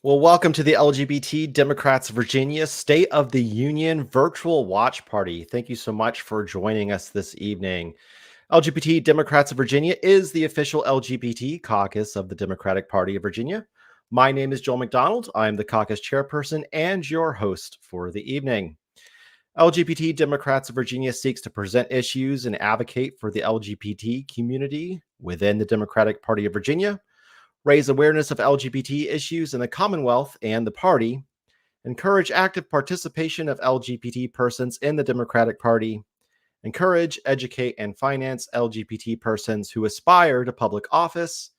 Well, welcome to the LGBT Democrats of Virginia State of the Union virtual watch party. Thank you so much for joining us this evening. LGBT Democrats of Virginia is the official LGBT caucus of the Democratic Party of Virginia. My name is Joel McDonald. I'm the caucus chairperson and your host for the evening. LGBT Democrats of Virginia seeks to present issues and advocate for the LGBT community within the Democratic Party of Virginia, raise awareness of LGBT issues in the Commonwealth and the party, encourage active participation of LGBT persons in the Democratic Party, encourage, educate, and finance LGBT persons who aspire to public office,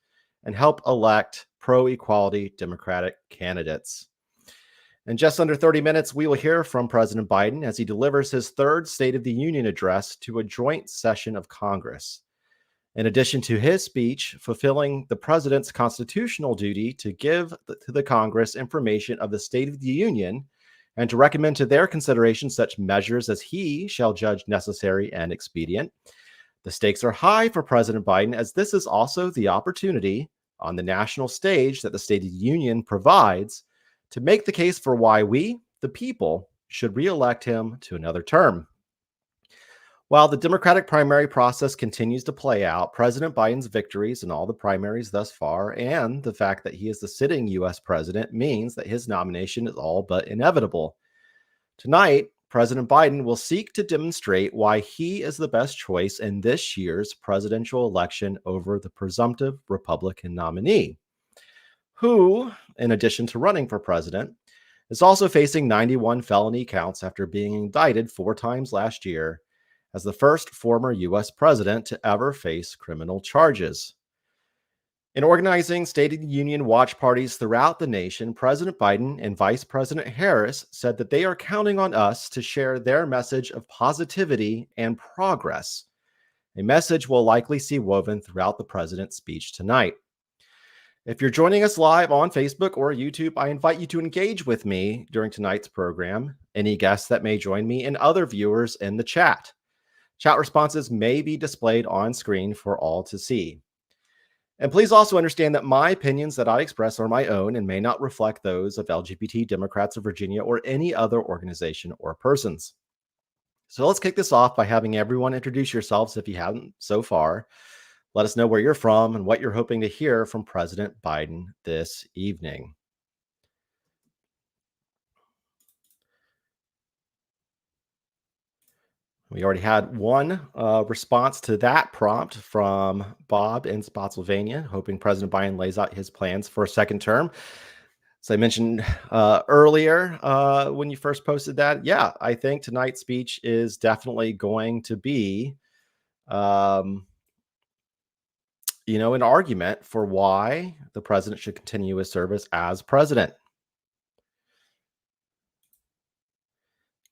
and help elect pro-equality Democratic candidates. In just under 30 minutes, we will hear from President Biden as he delivers his third State of the Union address to a joint session of Congress. In addition to his speech, fulfilling the president's constitutional duty to give to the Congress information of the State of the Union and to recommend to their consideration such measures as he shall judge necessary and expedient. The stakes are high for President Biden, as this is also the opportunity on the national stage that the State of the Union provides to make the case for why we, the people, should re-elect him to another term. While the Democratic primary process continues to play out, President Biden's victories in all the primaries thus far and the fact that he is the sitting U.S. president means that his nomination is all but inevitable. Tonight, President Biden will seek to demonstrate why he is the best choice in this year's presidential election over the presumptive Republican nominee, who, in addition to running for president, is also facing 91 felony counts after being indicted 4 times last year as the first former U.S. president to ever face criminal charges. In organizing State of the Union watch parties throughout the nation, President Biden and Vice President Harris said that they are counting on us to share their message of positivity and progress, a message we'll likely see woven throughout the president's speech tonight. If you're joining us live on Facebook or YouTube, I invite you to engage with me during tonight's program, any guests that may join me, and other viewers in the chat. Chat responses may be displayed on screen for all to see. And please also understand that my opinions that I express are my own and may not reflect those of LGBT Democrats of Virginia or any other organization or persons. So let's kick this off by having everyone introduce yourselves if you haven't so far. Let us know where you're from and what you're hoping to hear from President Biden this evening. We already had one response to that prompt from Bob in Spotsylvania, hoping President Biden lays out his plans for a second term. As I mentioned earlier when you first posted that, yeah, I think tonight's speech is definitely going to be, an argument for why the president should continue his service as president.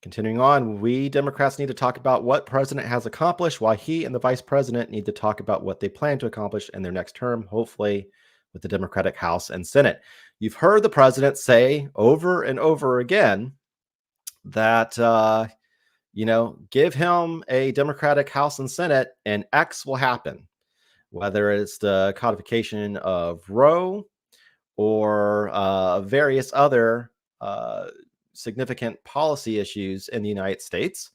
Continuing on, we Democrats need to talk about what president has accomplished, why he and the vice president need to talk about what they plan to accomplish in their next term, hopefully with the Democratic House and Senate. You've heard the president say over and over again that, give him a Democratic House and Senate and X will happen, whether it's the codification of Roe or various other significant policy issues in the United States,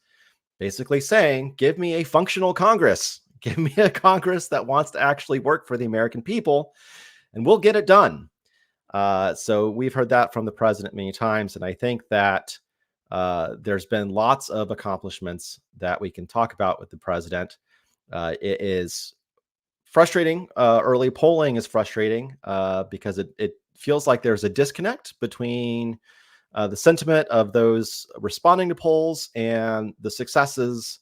basically saying, give me a functional Congress, give me a Congress that wants to actually work for the American people, and we'll get it done. So we've heard that from the president many times, and I think that there's been lots of accomplishments that we can talk about with the president. It is frustrating. Early polling is frustrating because it feels like there's a disconnect between the sentiment of those responding to polls and the successes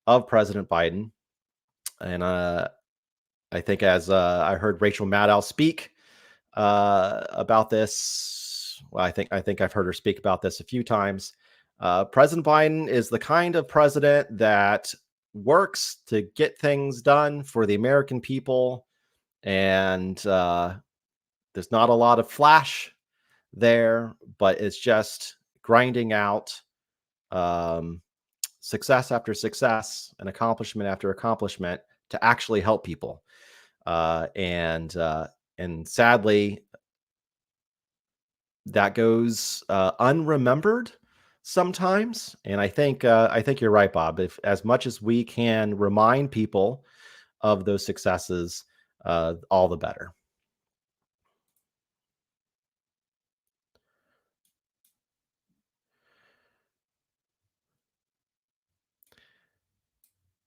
of President Biden. And I think as I heard Rachel Maddow speak about this, well, I think I've heard her speak about this a few times. President Biden is the kind of president that works to get things done for the American people. And there's not a lot of flash there, but it's just grinding out success after success and accomplishment after accomplishment to actually help people. And sadly, that goes unremembered sometimes. And I think you're right, Bob. If as much as we can remind people of those successes, all the better.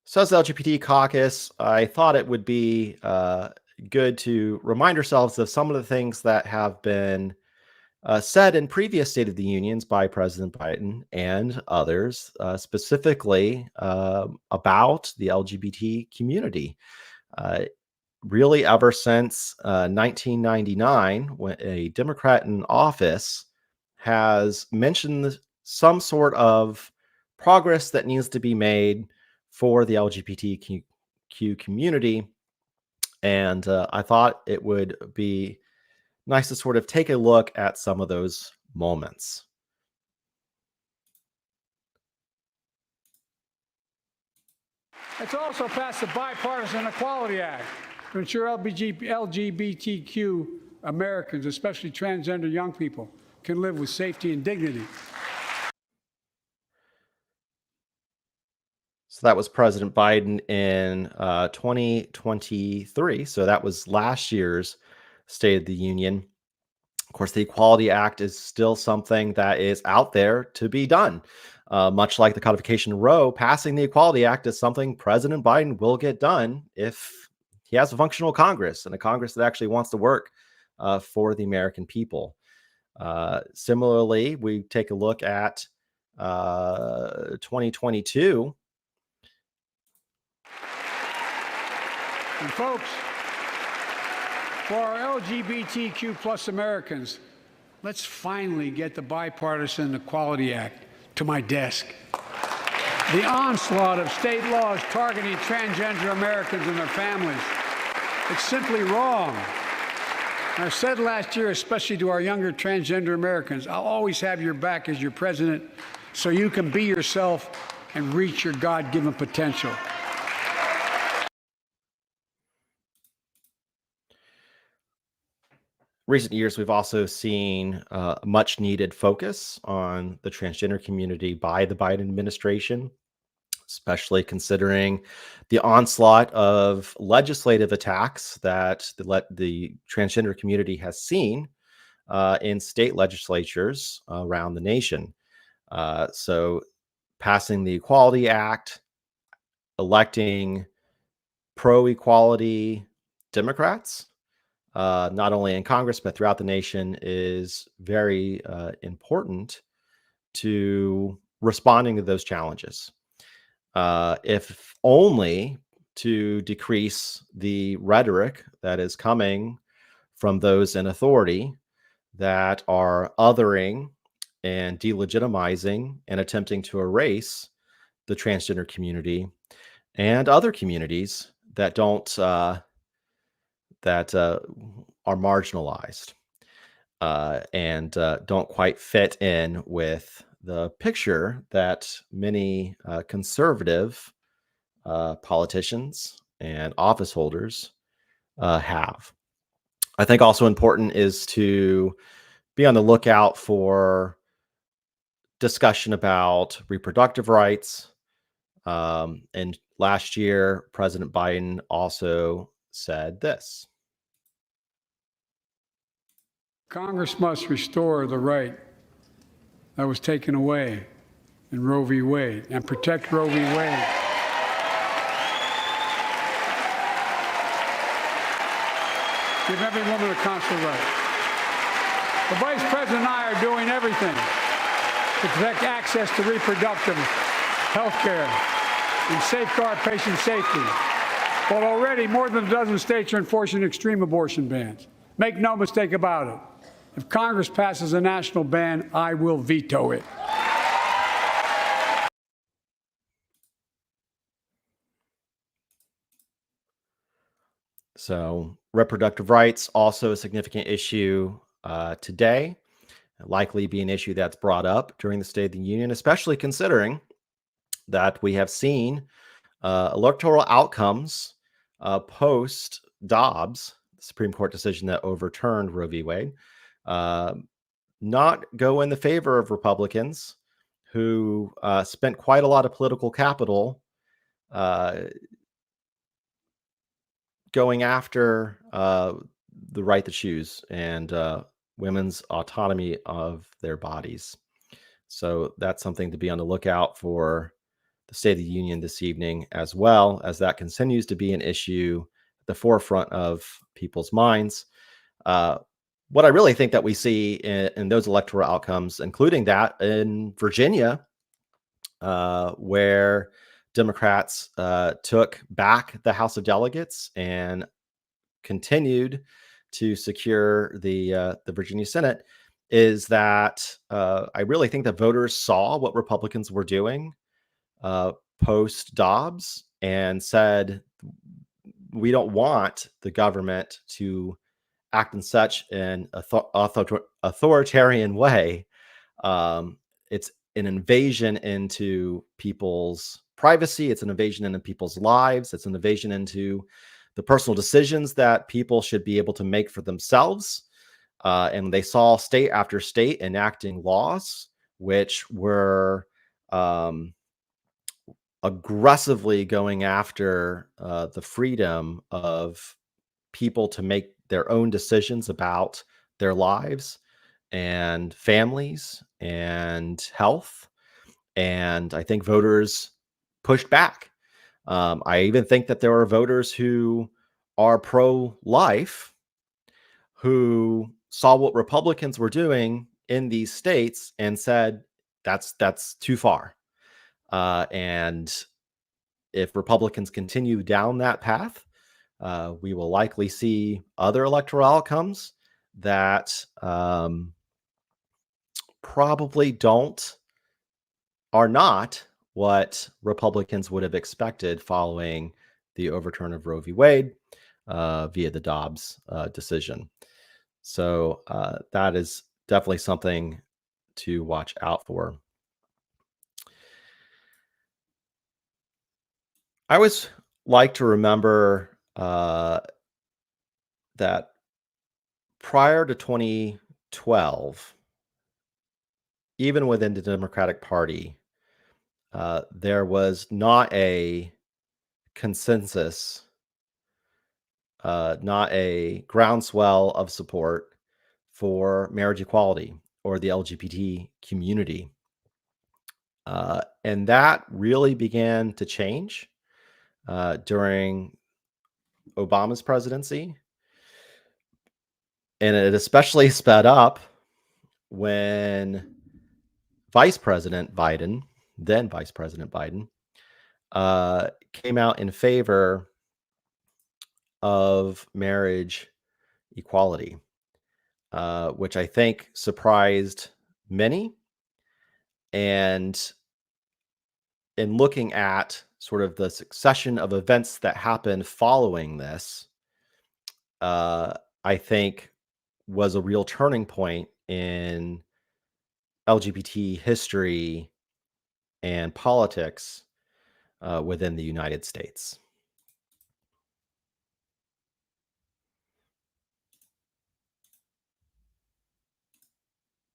So, as the LGBT caucus, I thought it would be good to remind ourselves of some of the things that have been said in previous State of the Unions by President Biden and others, specifically about the LGBT community. Uh, Really, ever since 1999, when a Democrat in office has mentioned some sort of progress that needs to be made for the LGBTQ community. And I thought it would be nice to sort of take a look at some of those moments. It's also passed the Bipartisan Equality Act to ensure LGBTQ Americans, especially transgender young people, can live with safety and dignity. So that was President Biden in 2023. So that was last year's State of the Union. Of course, the Equality Act is still something that is out there to be done. Much like the codification of Roe, passing the Equality Act is something President Biden will get done if he has a functional Congress and a Congress that actually wants to work for the American people. Similarly, we take a look at 2022. And folks, for our LGBTQ plus Americans, let's finally get the Bipartisan Equality Act to my desk. The onslaught of state laws targeting transgender Americans and their families, it's simply wrong. And I said last year, especially to our younger transgender Americans, I'll always have your back as your president so you can be yourself and reach your God-given potential. Recent years, we've also seen much needed focus on the transgender community by the Biden administration, especially considering the onslaught of legislative attacks that the transgender community has seen in state legislatures around the nation. So, passing the Equality Act, electing pro equality Democrats, not only in Congress, but throughout the nation, is very important to responding to those challenges. If only to decrease the rhetoric that is coming from those in authority that are othering and delegitimizing and attempting to erase the transgender community and other communities that don't that are marginalized and don't quite fit in with the picture that many conservative politicians and office holders have. I think also important is to be on the lookout for discussion about reproductive rights. And last year, President Biden also said this. Congress must restore the right that was taken away in Roe v. Wade and protect Roe v. Wade. Give every woman a constitutional right. The Vice President and I are doing everything to protect access to reproductive health care and safeguard patient safety. But already more than a dozen states are enforcing extreme abortion bans. Make no mistake about it. If Congress passes a national ban, I will veto it. So, reproductive rights also a significant issue today, likely be an issue that's brought up during the State of the Union, especially considering that we have seen electoral outcomes post Dobbs, the Supreme Court decision that overturned Roe v. Wade, uh, not go in the favor of Republicans who spent quite a lot of political capital uh, going after the right to choose and women's autonomy of their bodies. So that's something to be on the lookout for the State of the Union this evening, as well as that continues to be an issue at the forefront of people's minds. Uh, what I really think that we see in those electoral outcomes, including that in Virginia, where Democrats took back the House of Delegates and continued to secure the Virginia Senate, is that I really think that voters saw what Republicans were doing uh, post Dobbs and said, we don't want the government to act in such an authoritarian way. It's an invasion into people's privacy. It's an invasion into people's lives. It's an invasion into the personal decisions that people should be able to make for themselves. And they saw state after state enacting laws which were aggressively going after the freedom of people to make their own decisions about their lives and families and health. And I think voters pushed back. I even think that there are voters who are pro-life who saw what Republicans were doing in these states and said, that's too far. And if Republicans continue down that path, we will likely see other electoral outcomes that probably are not what Republicans would have expected following the overturn of Roe v. Wade via the Dobbs decision. So that is definitely something to watch out for. I always like to remember that prior to 2012, even within the Democratic Party, there was not a consensus, not a groundswell of support for marriage equality or the LGBT community. And that really began to change during Obama's presidency. And it especially sped up when Vice President Biden, then Vice President Biden, came out in favor of marriage equality, which I think surprised many. And in looking at sort of the succession of events that happened following this, I think was a real turning point in LGBT history and politics within the United States.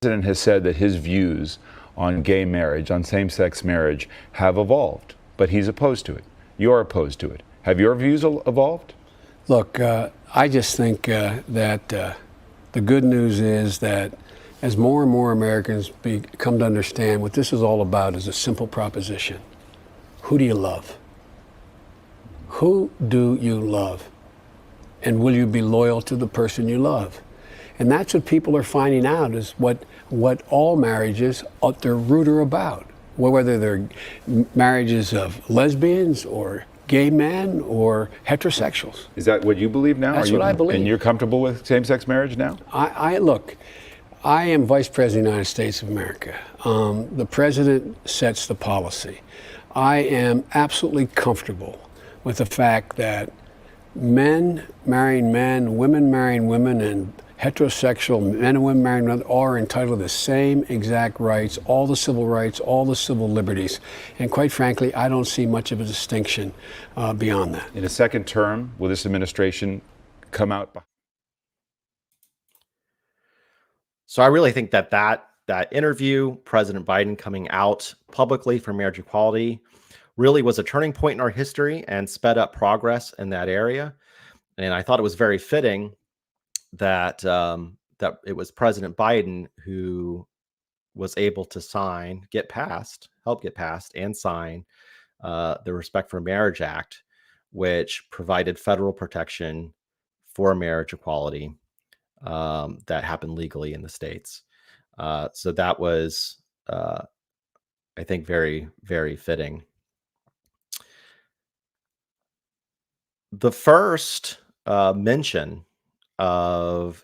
The president has said that his views on gay marriage, on same-sex marriage, have evolved, but he's opposed to it. You're opposed to it. Have your views evolved? Look, I just think that the good news is that as more and more Americans come to understand what this is all about is a simple proposition. Who do you love? Who do you love? And will you be loyal to the person you love? And that's what people are finding out is what all marriages at their root are about. Whether they're marriages of lesbians or gay men or heterosexuals. Is that what you believe now? That's what I believe. And you're comfortable with same-sex marriage now? Look, I am Vice President of the United States of America. The President sets the policy. I am absolutely comfortable with the fact that men marrying men, women marrying women, and heterosexual men and women marrying women are entitled to the same exact rights, all the civil rights, all the civil liberties. And quite frankly, I don't see much of a distinction beyond that. In a second term, will this administration come out? So I really think that interview, President Biden coming out publicly for marriage equality, really was a turning point in our history and sped up progress in that area. And I thought it was very fitting that that it was President Biden who was able to help get passed, and sign the Respect for Marriage Act, which provided federal protection for marriage equality that happened legally in the states. So that was, I think, very, very fitting. The first mention of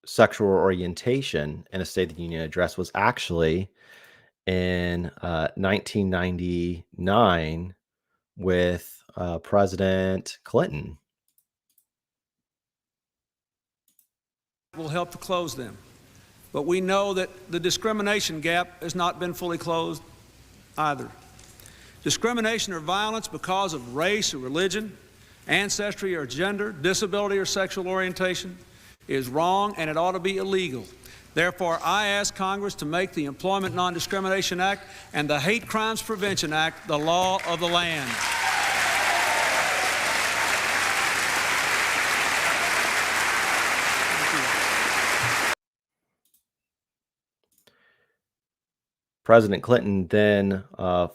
sexual orientation in a State of the Union address was actually in 1999 with President Clinton. Will help to close them. But we know that the discrimination gap has not been fully closed either. Discrimination or violence because of race or religion, ancestry or gender, disability or sexual orientation is wrong, and it ought to be illegal. Therefore, I ask Congress to make the Employment Non-Discrimination Act and the Hate Crimes Prevention Act the law of the land. President Clinton then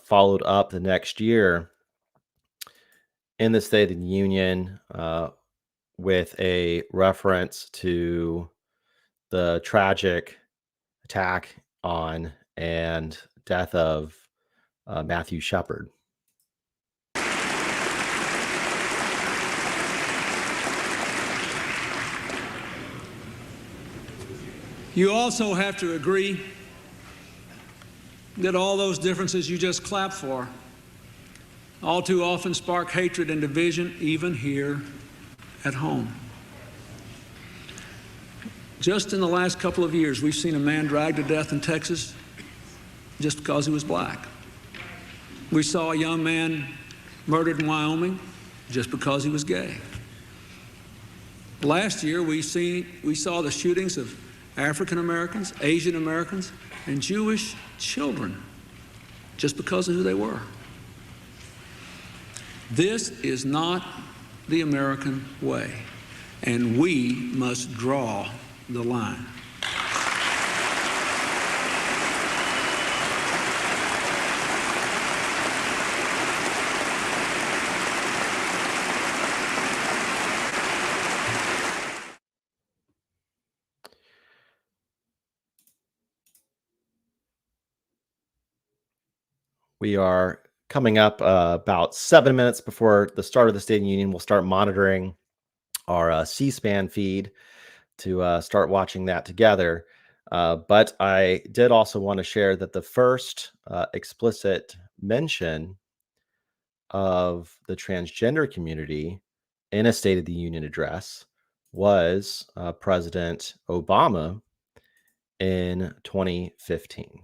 followed up the next year in the State of the Union with a reference to the tragic attack on and death of Matthew Shepard. You also have to agree that all those differences you just clapped for all too often spark hatred and division, even here at home. Just in the last couple of years, we've seen a man dragged to death in Texas just because he was black. We saw a young man murdered in Wyoming just because he was gay. Last year, we saw the shootings of African Americans, Asian Americans, and Jewish children just because of who they were. This is not the American way, and we must draw the line. We are coming up about 7 minutes before the start of the State of the Union. We'll start monitoring our C-SPAN feed to start watching that together. But I did also want to share that the first explicit mention of the transgender community in a State of the Union address was President Obama in 2015.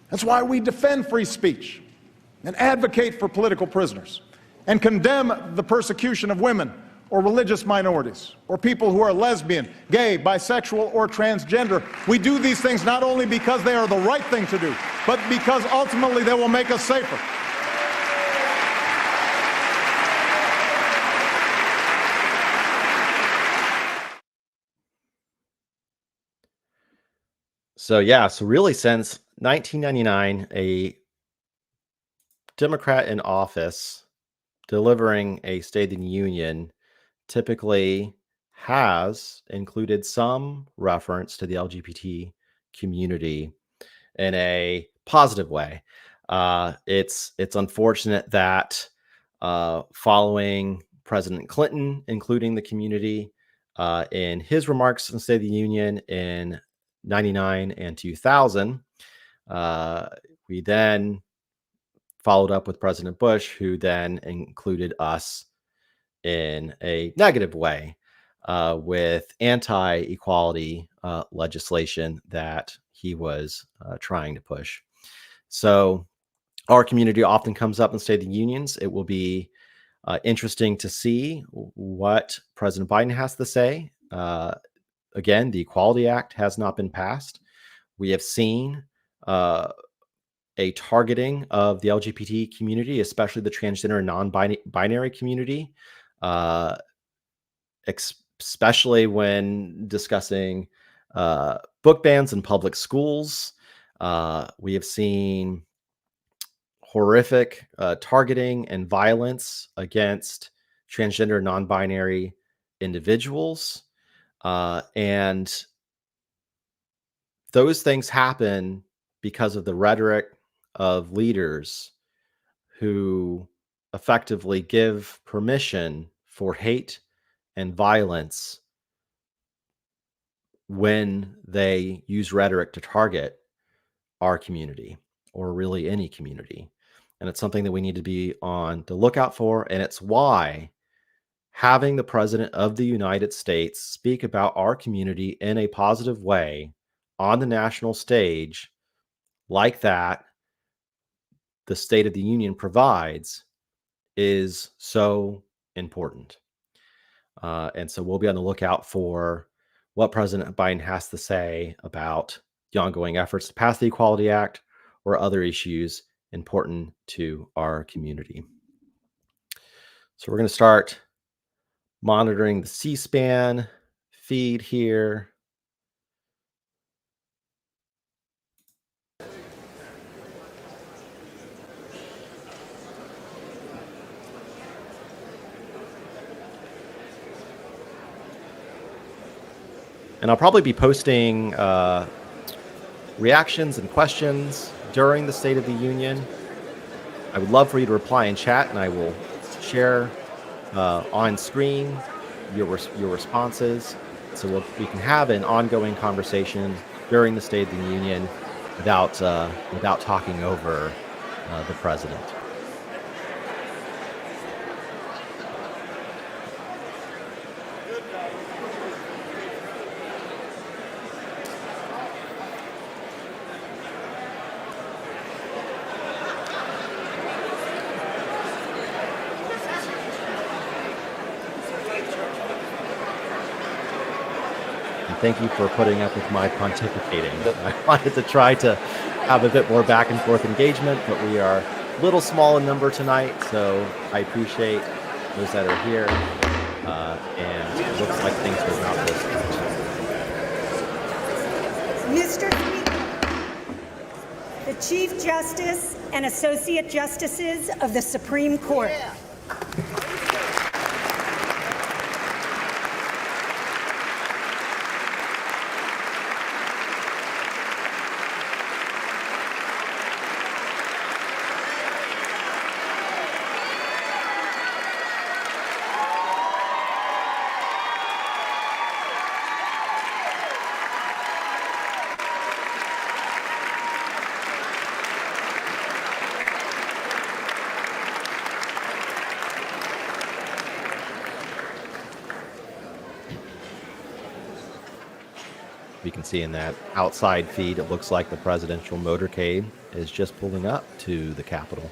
That's why we defend free speech and advocate for political prisoners and condemn the persecution of women or religious minorities or people who are lesbian, gay, bisexual, or transgender. We do these things not only because they are the right thing to do, but because ultimately they will make us safer. So really since 1999, a Democrat in office delivering a State of the Union typically has included some reference to the LGBT community in a positive way. It's unfortunate that following President Clinton including the community in his remarks in the State of the Union in 99 and 2000, we then followed up with President Bush, who then included us in a negative way with anti-equality legislation that he was trying to push. So our community often comes up in State of the Unions. It will be interesting to see what President Biden has to say again, the Equality Act has not been passed. We have seen a targeting of the LGBT community, especially the transgender and non-binary community, especially when discussing book bans in public schools. We have seen horrific targeting and violence against transgender, non-binary individuals. And those things happen because of the rhetoric of leaders who effectively give permission for hate and violence when they use rhetoric to target our community or really any community. And it's something that we need to be on the lookout for. And it's why having the President of the United States speak about our community in a positive way on the national stage like that, the State of the Union provides, is so important. And so we'll be on the lookout for what President Biden has to say about the ongoing efforts to pass the Equality Act or other issues important to our community. So we're going to start monitoring the C-SPAN feed here. And I'll probably be posting reactions and questions during the State of the Union. I would love for you to reply in chat, and I will share on screen your responses, so we can have an ongoing conversation during the State of the Union without talking over the president. Thank you for putting up with my pontificating. I wanted to try to have a bit more back and forth engagement, but we are a little small in number tonight, so I appreciate those that are here. And it looks like things are not this Mr. Speaker, the Chief Justice and Associate Justices of the Supreme Court. You can see in that outside feed, it looks like the presidential motorcade is just pulling up to the Capitol.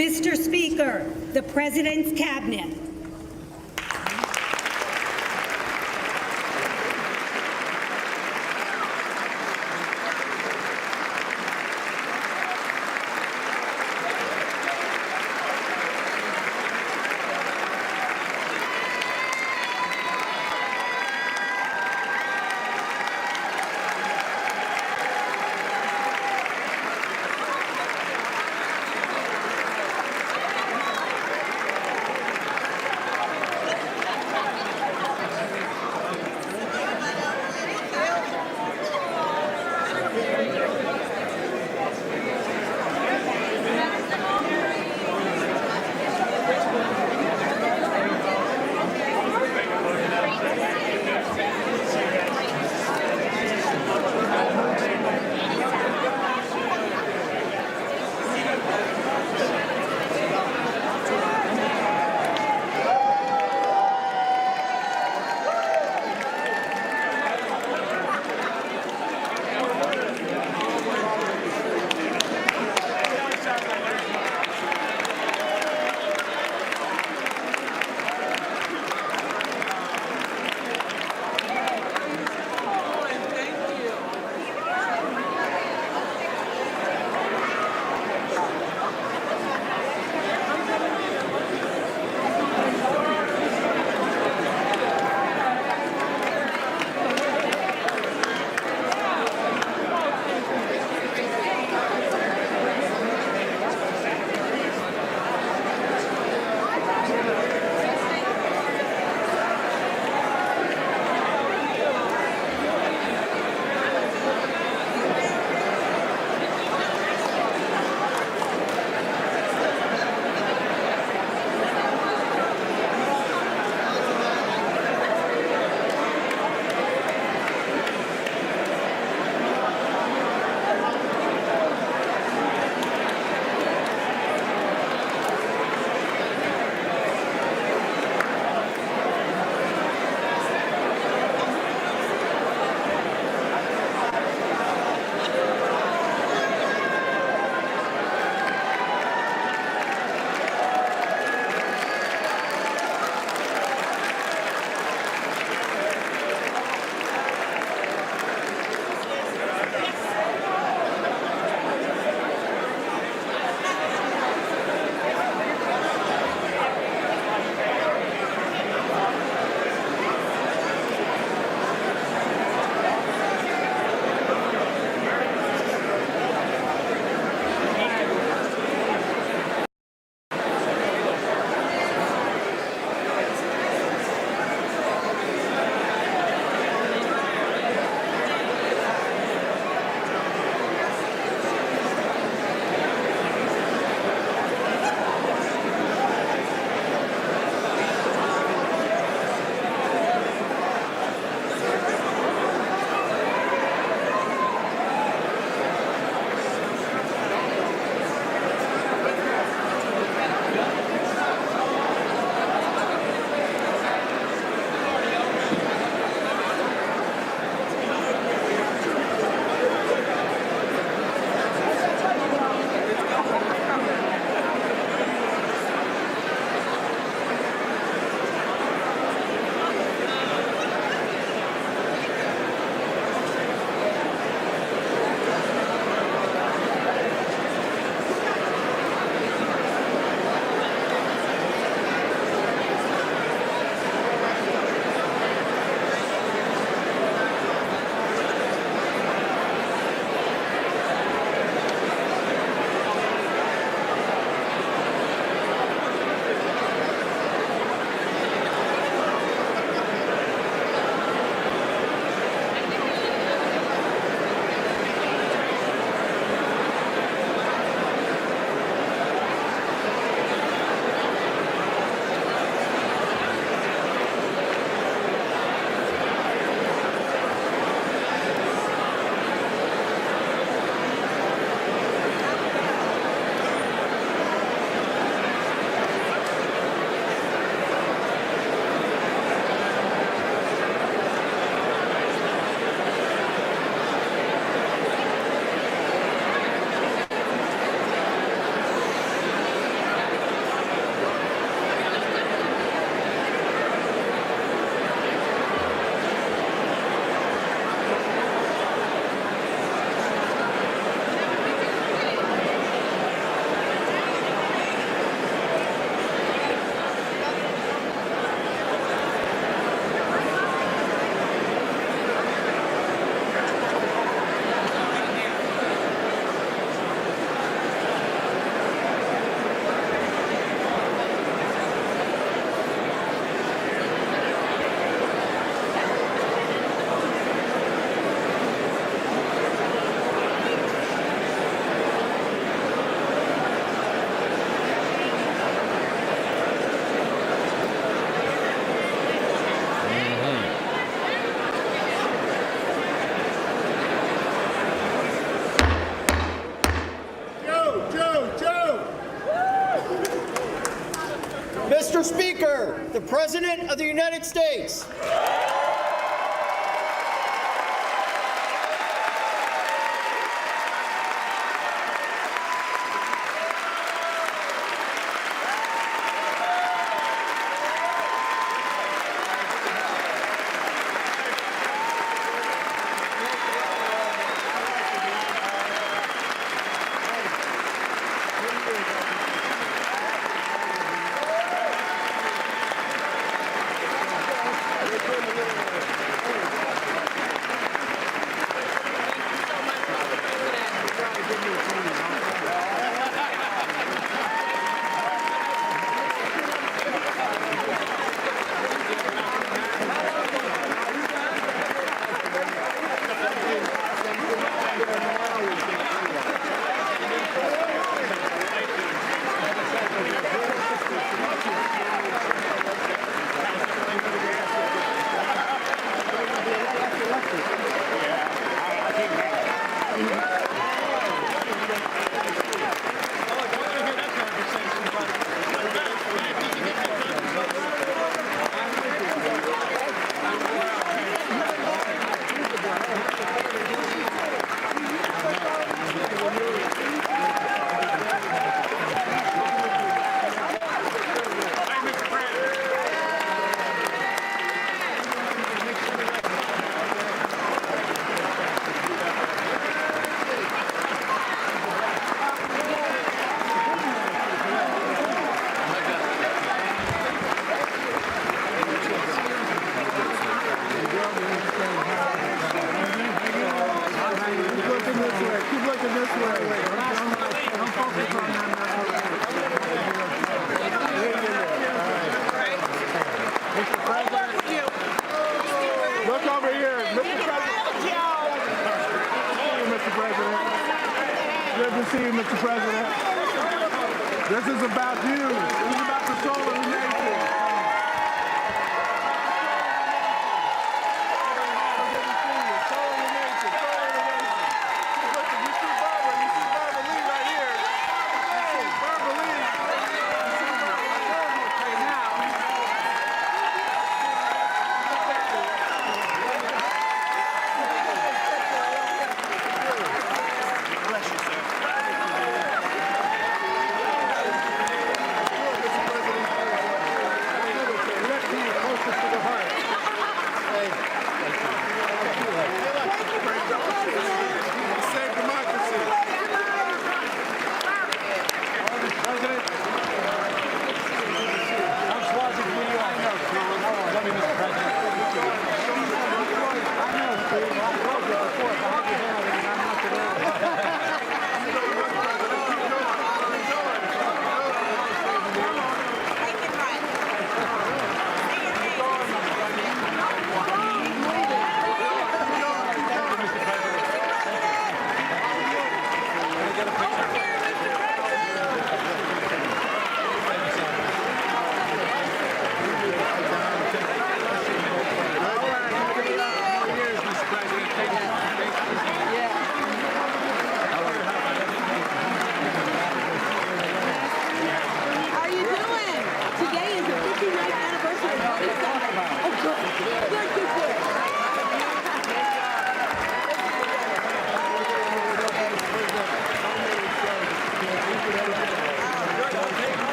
Mr. Speaker, the President's Cabinet. the President of the United States. Good to see you, Mr. President. This is about you. This is about the soul of the nation.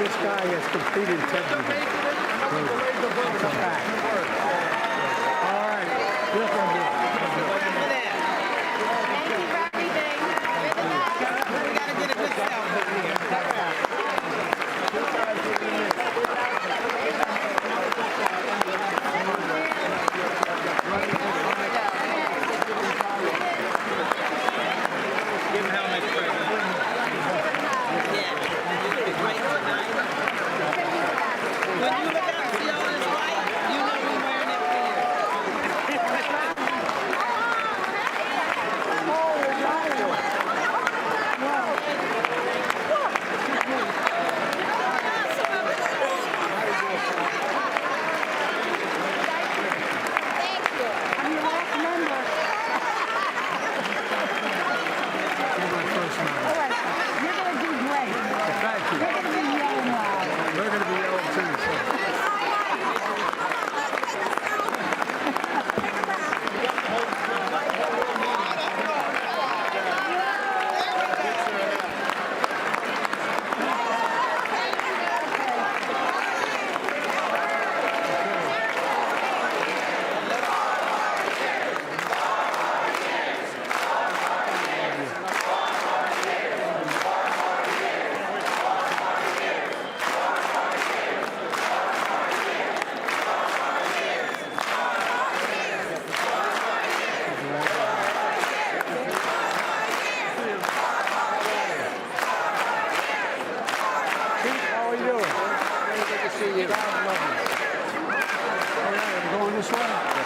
This guy has complete integrity. Come back. All right. Good for you. Thank you for everything. We got to get a good selfie.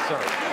Tony.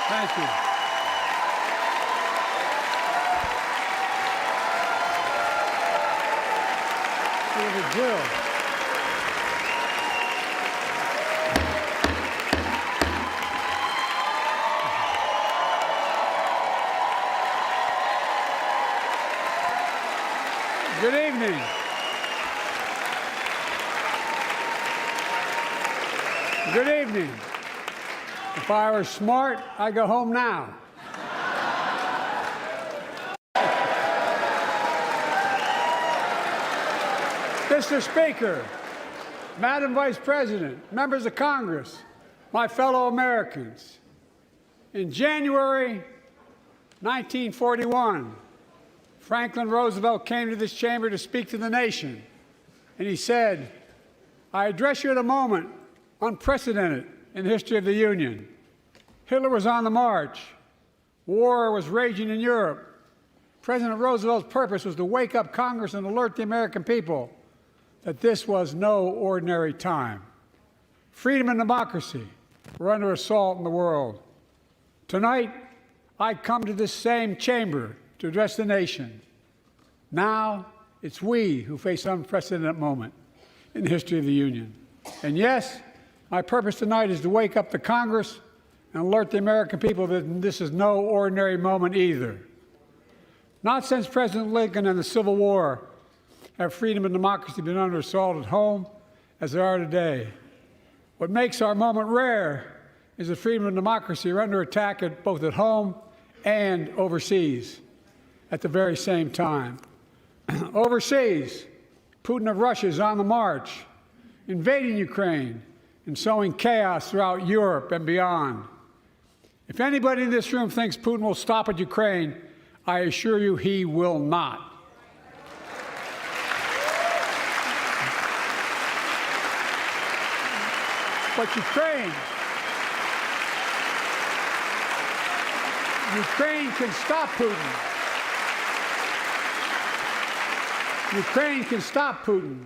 Thank you. Here's a drill. Good evening. Good evening. If I were smart, I'd go home now. Mr. Speaker, Madam Vice President, members of Congress, my fellow Americans, in January 1941, Franklin Roosevelt came to this chamber to speak to the nation, and he said, "I address you at a moment unprecedented in the history of the Union. Hitler was on the march. War was raging in Europe. President Roosevelt's purpose was to wake up Congress and alert the American people that this was no ordinary time. Freedom and democracy were under assault in the world. Tonight, I come to this same chamber to address the nation. Now, it's we who face an unprecedented moment in the history of the Union. And yes, my purpose tonight is to wake up the Congress and alert the American people that this is no ordinary moment either. Not since President Lincoln and the Civil War have freedom and democracy been under assault at home as they are today. What makes our moment rare is that freedom and democracy are under attack both at home and overseas at the very same time. Overseas, Putin of Russia is on the march, invading Ukraine and sowing chaos throughout Europe and beyond. If anybody in this room thinks Putin will stop at Ukraine, I assure you he will not. But Ukraine can stop Putin. Ukraine can stop Putin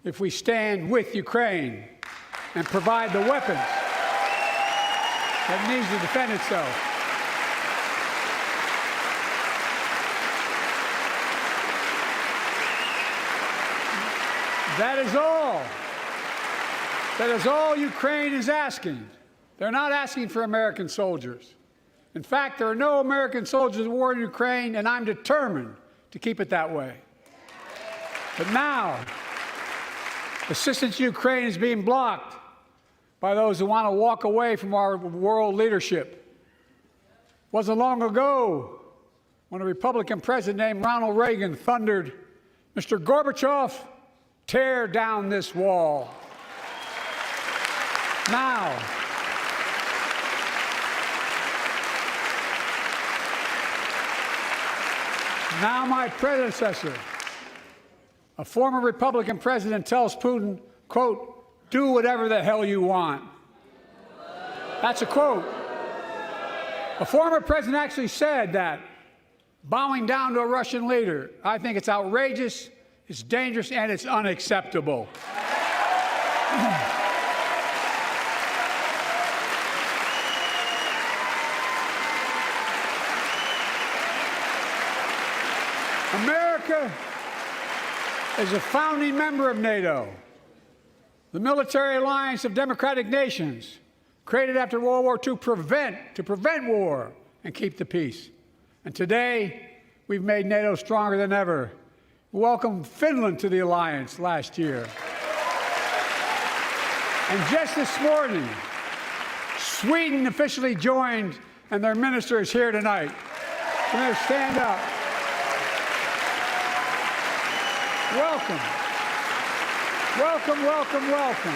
if we stand with Ukraine and provide the weapons that needs to defend itself. That is all. That is all Ukraine is asking. They're not asking for American soldiers. In fact, there are no American soldiers at war in Ukraine, and I'm determined to keep it that way. But now, assistance to Ukraine is being blocked by those who want to walk away from our world leadership. It wasn't long ago when a Republican president named Ronald Reagan thundered, "Mr. Gorbachev, tear down this wall." Now, my predecessor, a former Republican president, tells Putin, quote, "Do whatever the hell you want." That's a quote. A former president actually said that, bowing down to a Russian leader. I think it's outrageous, it's dangerous, and it's unacceptable. America is a founding member of NATO, the military alliance of democratic nations created after World War II to prevent war and keep the peace. And today, we've made NATO stronger than ever. We welcomed Finland to the alliance last year. And just this morning, Sweden officially joined, and their minister is here tonight. We're going to stand up. Welcome. Welcome, welcome, welcome.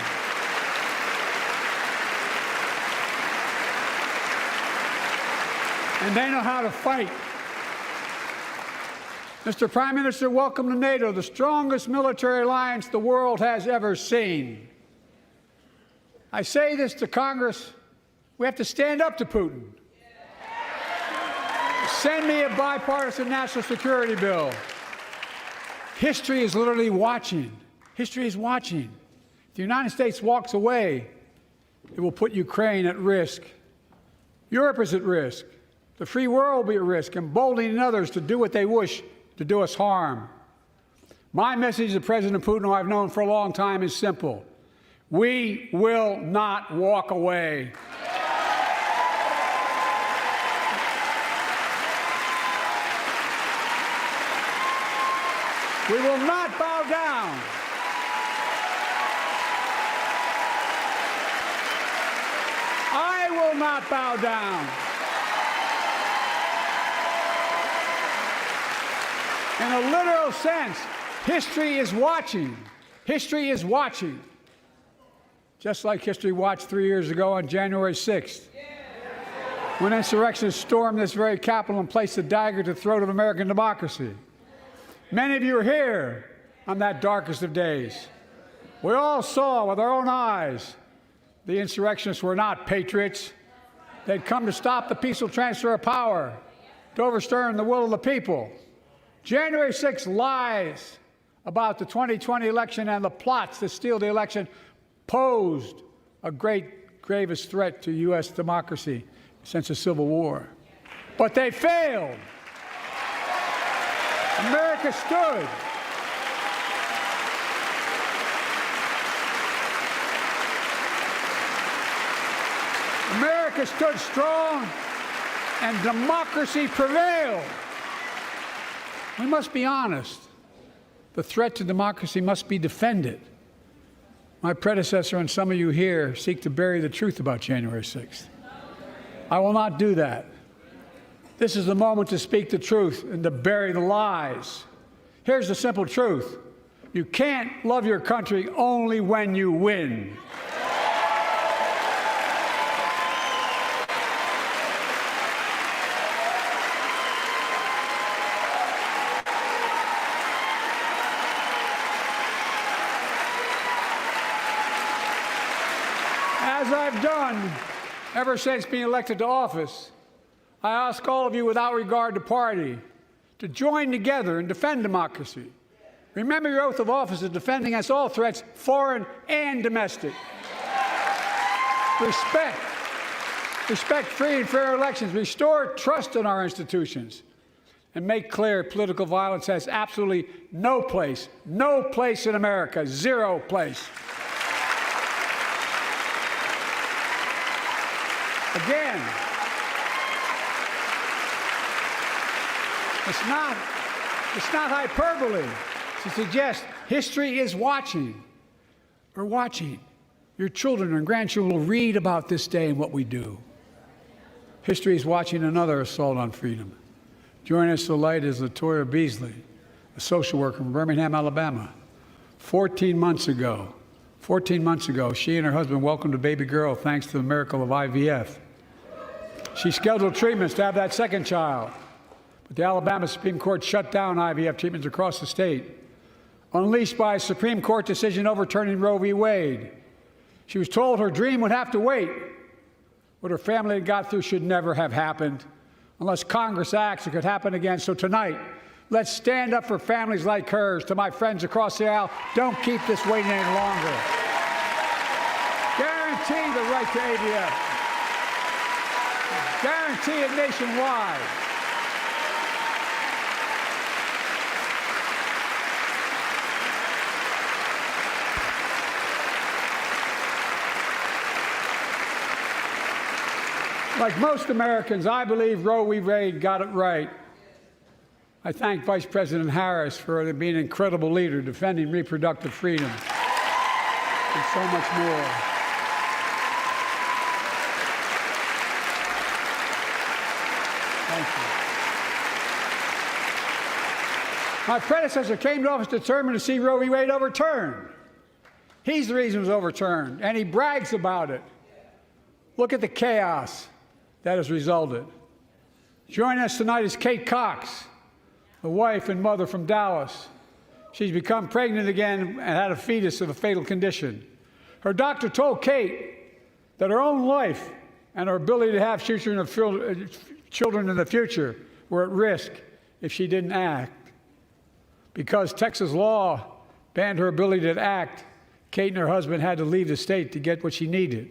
And they know how to fight. Mr. Prime Minister, welcome to NATO, the strongest military alliance the world has ever seen. I say this to Congress, we have to stand up to Putin. Send me a bipartisan national security bill. History is literally watching. History is watching. If the United States walks away, it will put Ukraine at risk. Europe is at risk. The free world will be at risk, emboldening others to do what they wish to do us harm. My message to President Putin, who I've known for a long time, is simple. We will not walk away. We will not bow down. I will not bow down. In a literal sense, history is watching. History is watching. Just like history watched 3 years ago on January 6th, when insurrectionists stormed this very Capitol and placed a dagger to the throat of American democracy. Many of you are here on that darkest of days. We all saw with our own eyes the insurrectionists were not patriots. They'd come to stop the peaceful transfer of power, to overturn the will of the people. January 6th lies about the 2020 election and the plots to steal the election posed a gravest threat to U.S. democracy since the Civil War. But they failed. America stood. America stood strong, and democracy prevailed. We must be honest. The threat to democracy must be defended. My predecessor and some of you here seek to bury the truth about January 6th. I will not do that. This is the moment to speak the truth and to bury the lies. Here's the simple truth. You can't love your country only when you win. As I've done ever since being elected to office, I ask all of you, without regard to party, to join together and defend democracy. Remember your oath of office to defend against all threats, foreign and domestic. Respect free and fair elections. Restore trust in our institutions. And make clear political violence has absolutely no place in America, zero place. Again, it's not hyperbole to suggest history is watching. We're watching. Your children and grandchildren will read about this day and what we do. History is watching another assault on freedom. Joining us tonight is Latoya Beasley, a social worker from Birmingham, Alabama. 14 months ago, she and her husband welcomed a baby girl thanks to the miracle of IVF. She scheduled treatments to have that second child, but the Alabama Supreme Court shut down IVF treatments across the state, unleashed by a Supreme Court decision overturning Roe v. Wade. She was told her dream would have to wait. What her family had got through should never have happened. Unless Congress acts, it could happen again. So tonight, let's stand up for families like hers. To my friends across the aisle, don't keep this waiting any longer. Guarantee the right to AVF. Guarantee it nationwide. Like most Americans, I believe Roe v. Wade got it right. I thank Vice President Harris for being an incredible leader, defending reproductive freedom, and so much more. Thank you. My predecessor came to office determined to see Roe v. Wade overturned. He's the reason it was overturned, and he brags about it. Look at the chaos that has resulted. Joining us tonight is Kate Cox, the wife and mother from Dallas. She's become pregnant again and had a fetus of a fatal condition. Her doctor told Kate that her own life and her ability to have children in the future were at risk if she didn't act. Because Texas law banned her ability to act, Kate and her husband had to leave the state to get what she needed.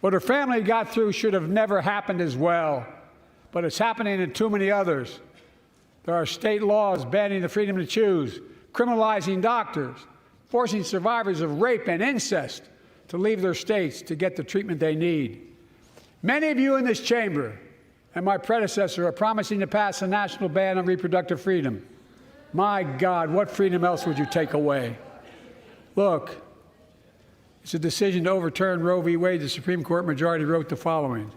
What her family got through should have never happened as well, but it's happening in too many others. There are state laws banning the freedom to choose, criminalizing doctors, forcing survivors of rape and incest to leave their states to get the treatment they need. Many of you in this chamber and my predecessor are promising to pass a national ban on reproductive freedom. My God, what freedom else would you take away? Look, it's a decision to overturn Roe v. Wade. The Supreme Court majority wrote the following,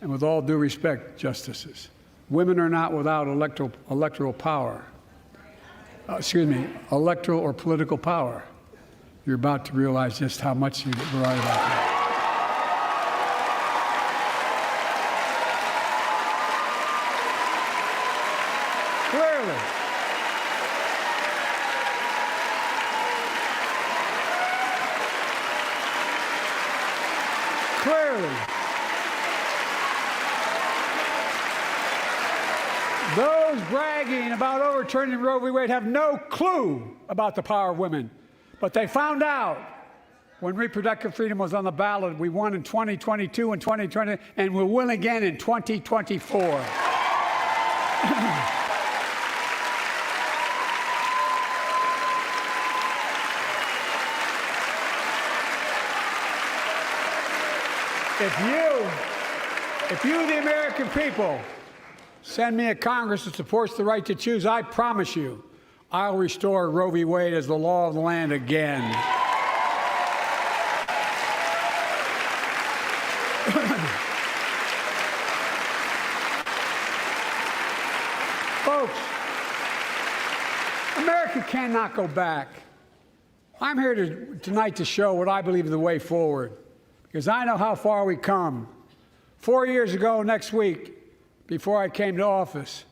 and with all due respect, justices, women are not without electoral power. Electoral or political power. You're about to realize just how much you're right about that. Clearly, those bragging about overturning Roe v. Wade have no clue about the power of women. But they found out when reproductive freedom was on the ballot. We won in 2022 and 2020, and we'll win again in 2024. If you, the American people, send me a Congress that supports the right to choose, I promise you, I'll restore Roe v. Wade as the law of the land again. Folks, America cannot go back. I'm here tonight to show what I believe is the way forward, because I know how far we come. 4 years ago next week, before I came to office,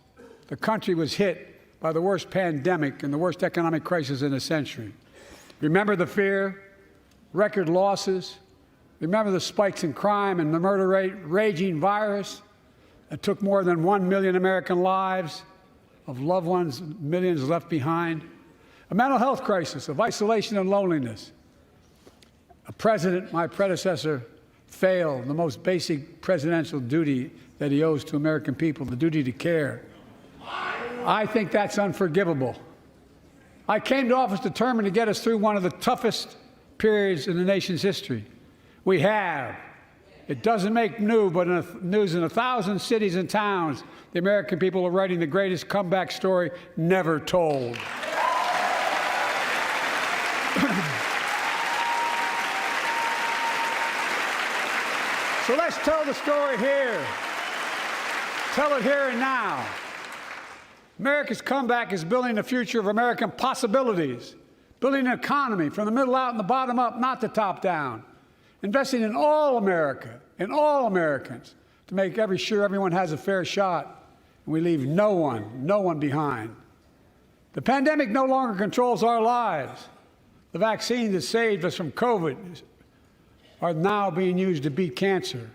the country was hit by the worst pandemic and the worst economic crisis in a century. Remember the fear, record losses? Remember the spikes in crime and the murder rate, raging virus? that took more than 1 million American lives, of loved ones, millions left behind, a mental health crisis of isolation and loneliness. A president, my predecessor, failed the most basic presidential duty that he owes to American people, the duty to care. I think that's unforgivable. I came to office determined to get us through one of the toughest periods in the nation's history. We have. It doesn't make news in 1,000 cities and towns. The American people are writing the greatest comeback story never told. So let's tell the story here. Tell it here and now. America's comeback is building the future of American possibilities, building an economy from the middle out and the bottom up, not the top down, investing in all America, in all Americans, to make sure everyone has a fair shot, and we leave no one behind. The pandemic no longer controls our lives. The vaccines that saved us from COVID are now being used to beat cancer,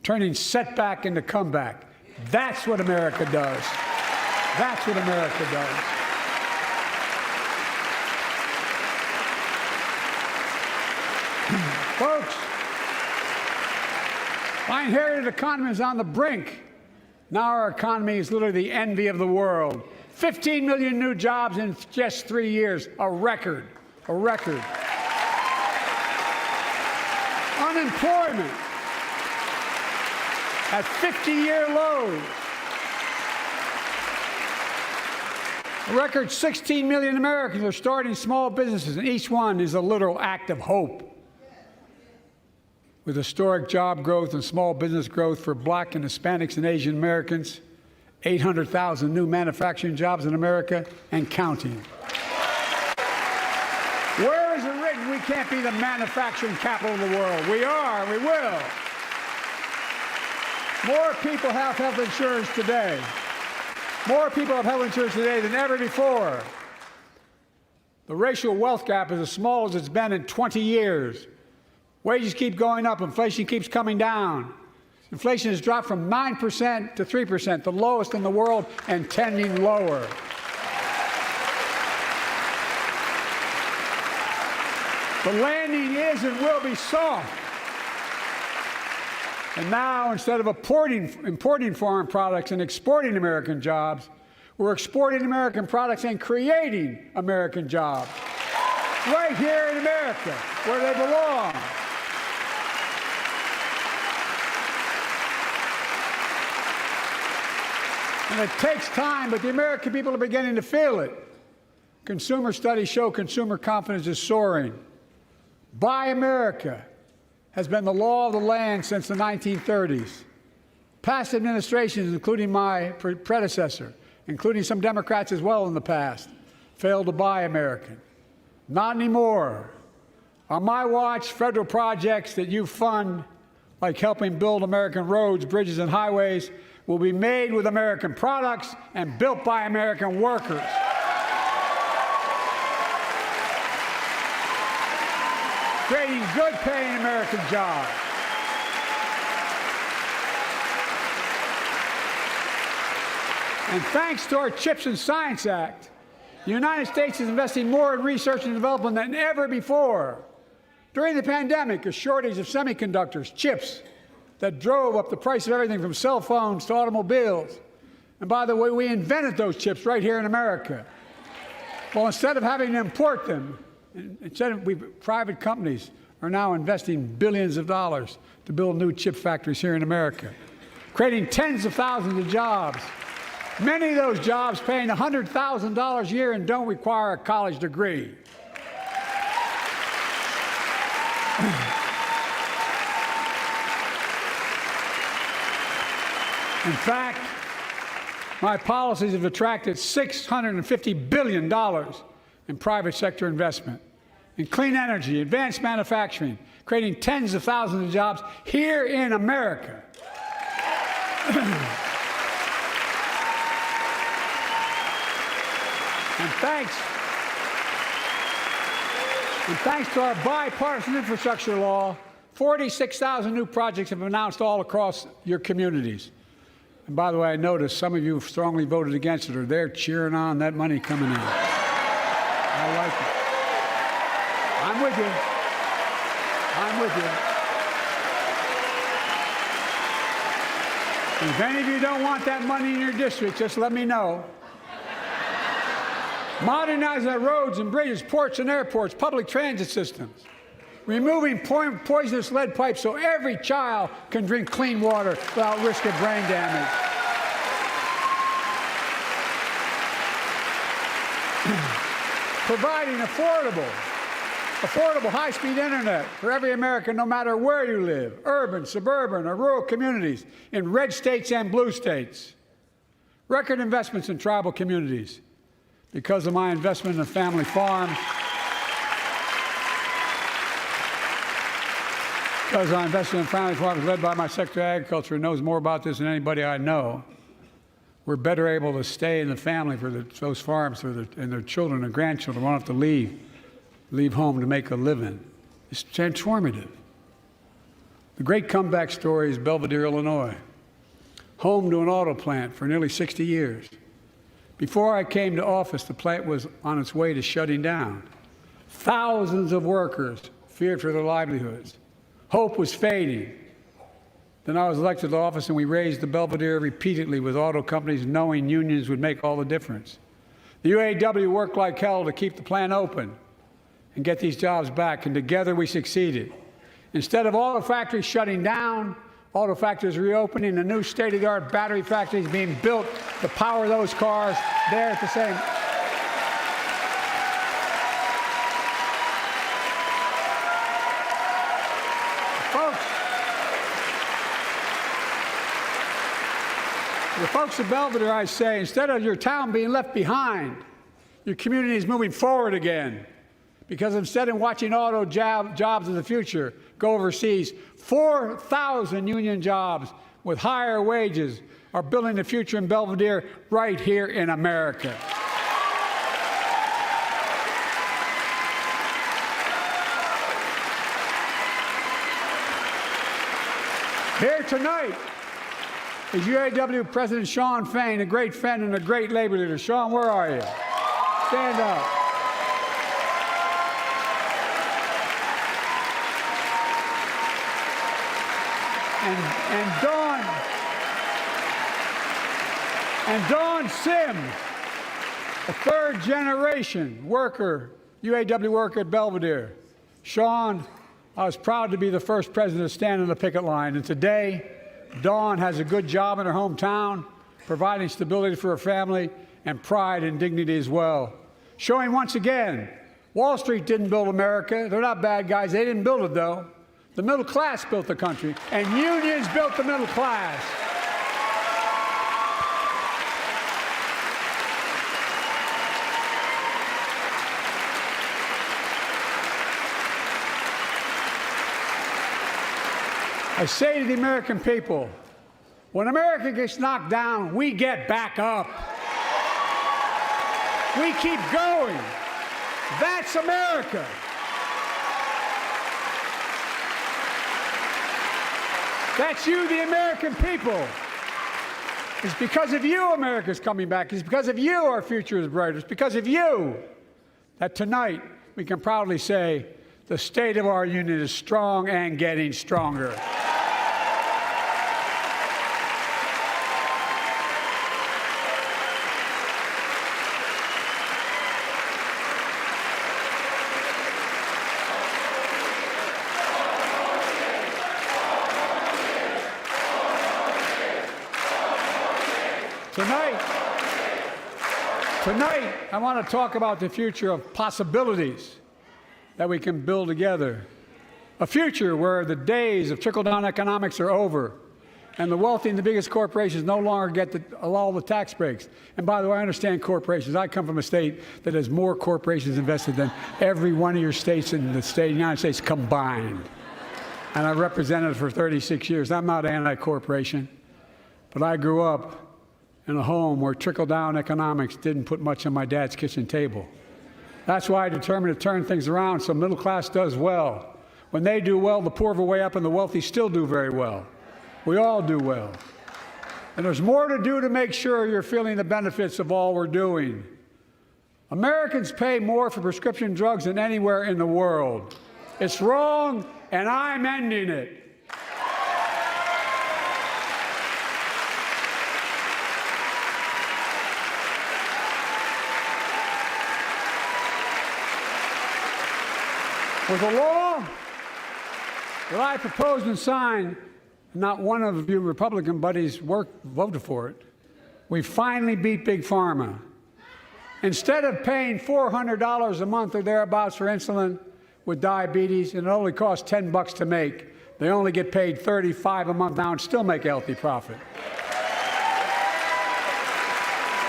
turning setback into comeback. That's what America does. That's what America does. Folks, my inherited economy is on the brink. Now our economy is literally the envy of the world. 15 million new jobs in just 3 years, a record, a record. Unemployment at 50-year lows. A record 16 million Americans are starting small businesses, and each one is a literal act of hope. With historic job growth and small business growth for Black and Hispanics and Asian Americans, 800,000 new manufacturing jobs in America and counting. Where is it written we can't be the manufacturing capital of the world? We are, we will. More people have health insurance today. More people have health insurance today than ever before. The racial wealth gap is as small as it's been in 20 years. Wages keep going up. Inflation keeps coming down. Inflation has dropped from 9% to 3%, the lowest in the world, and tending lower. The landing is and will be soft. And now, instead of importing foreign products and exporting American jobs, we're exporting American products and creating American jobs. Right here in America, where they belong. And it takes time, but the American people are beginning to feel it. Consumer studies show consumer confidence is soaring. Buy America has been the law of the land since the 1930s. Past administrations, including my predecessor, including some Democrats as well in the past, failed to buy American. Not anymore. On my watch, federal projects that you fund, like helping build American roads, bridges, and highways, will be made with American products and built by American workers. Creating good-paying American jobs. And thanks to our CHIPS and Science Act, the United States is investing more in research and development than ever before. During the pandemic, a shortage of semiconductors, chips, that drove up the price of everything from cell phones to automobiles. And by the way, we invented those chips right here in America. Well, instead of having to import them, private companies are now investing billions of dollars to build new chip factories here in America, creating tens of thousands of jobs. Many of those jobs paying $100,000 a year and don't require a college degree. In fact, my policies have attracted $650 billion in private sector investment in clean energy, advanced manufacturing, creating tens of thousands of jobs here in America. And thanks to our bipartisan infrastructure law, 46,000 new projects have been announced all across your communities. And by the way, I noticed some of you strongly voted against it, or they're cheering on that money coming in. I like it. I'm with you. I'm with you. If any of you don't want that money in your district, just let me know. Modernizing our roads and bridges, ports and airports, public transit systems. Removing poisonous lead pipes so every child can drink clean water without risk of brain damage. Providing affordable high-speed internet for every American, no matter where you live, urban, suburban, or rural communities, in red states and blue states. Record investments in tribal communities. Because of my investment in a family farm, because I invested in family farms led by my Secretary of Agriculture, who knows more about this than anybody I know, we're better able to stay in the family for those farms and their children and grandchildren won't have to leave home to make a living. It's transformative. The great comeback story is Belvidere, Illinois, home to an auto plant for nearly 60 years. Before I came to office, the plant was on its way to shutting down. Thousands of workers feared for their livelihoods. Hope was fading. Then I was elected to office, and we raised the Belvidere repeatedly with auto companies, knowing unions would make all the difference. The UAW worked like hell to keep the plant open and get these jobs back, and together we succeeded. Instead of auto factories shutting down, auto factories reopening, and new state-of-the-art battery factories being built to power those cars there at the same. The folks of Belvidere, I say, instead of your town being left behind, your community is moving forward again. Because instead of watching auto jobs of the future go overseas, 4,000 union jobs with higher wages are building the future in Belvidere right here in America. Here tonight is UAW President Shawn Fain, a great friend and a great labor leader. Shawn, where are you? Stand up. And Dawn Sims, a third-generation worker, UAW worker at Belvidere. Shawn, I was proud to be the first president to stand on the picket line, and today, Dawn has a good job in her hometown, providing stability for her family and pride and dignity as well. Showing once again, Wall Street didn't build America. They're not bad guys. They didn't build it, though. The middle class built the country, and unions built the middle class. I say to the American people, when America gets knocked down, we get back up. We keep going. That's America. That's you, the American people. It's because of you America's coming back. It's because of you our future is brighter. It's because of you that tonight we can proudly say the state of our union is strong and getting stronger. Tonight, I want to talk about the future of possibilities that we can build together. A future where the days of trickle-down economics are over, and the wealthy and the biggest corporations no longer get all the tax breaks. And by the way, I understand corporations. I come from a state that has more corporations invested than every one of your states in the state of the United States combined. And I represented it for 36 years. I'm not anti-corporation, but I grew up in a home where trickle-down economics didn't put much on my dad's kitchen table. That's why I determined to turn things around so middle class does well. When they do well, the poor go way up and the wealthy still do very well. We all do well. And there's more to do to make sure you're feeling the benefits of all we're doing. Americans pay more for prescription drugs than anywhere in the world. It's wrong, and I'm ending it. With a law that I proposed and signed, not one of you Republican buddies voted for it, we finally beat Big Pharma. Instead of paying $400 a month or thereabouts for insulin with diabetes, and it only costs $10 to make, they only get paid $35 a month now and still make a healthy profit.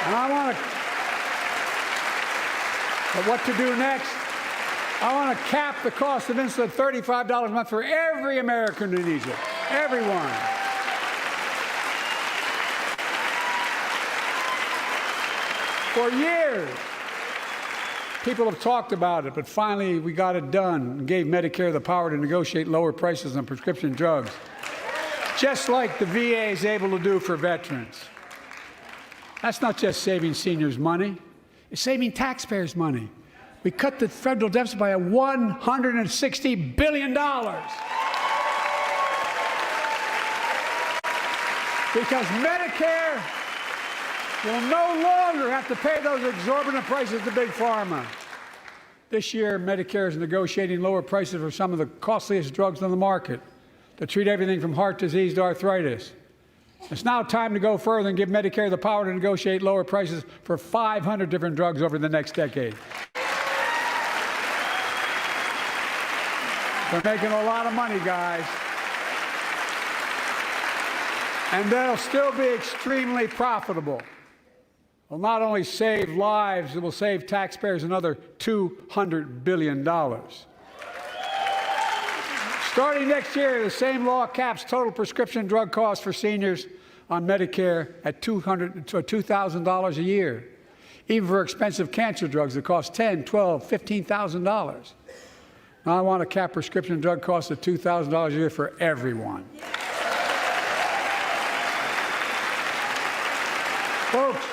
And I want to, but what to do next? I want to cap the cost of insulin at $35 a month for every American who needs it. Everyone. For years, people have talked about it, but finally we got it done and gave Medicare the power to negotiate lower prices on prescription drugs, just like the VA is able to do for veterans. That's not just saving seniors money, it's saving taxpayers money. We cut the federal deficit by $160 billion. Because Medicare will no longer have to pay those exorbitant prices to Big Pharma. This year, Medicare is negotiating lower prices for some of the costliest drugs on the market to treat everything from heart disease to arthritis. It's now time to go further and give Medicare the power to negotiate lower prices for 500 different drugs over the next decade. They're making a lot of money, guys. And they'll still be extremely profitable. Will not only save lives, it will save taxpayers another $200 billion. Starting next year, the same law caps total prescription drug costs for seniors on Medicare at $2,000 a year, even for expensive cancer drugs that cost $10,000, $12,000, $15,000. Now I want to cap prescription drug costs at $2,000 a year for everyone. Folks,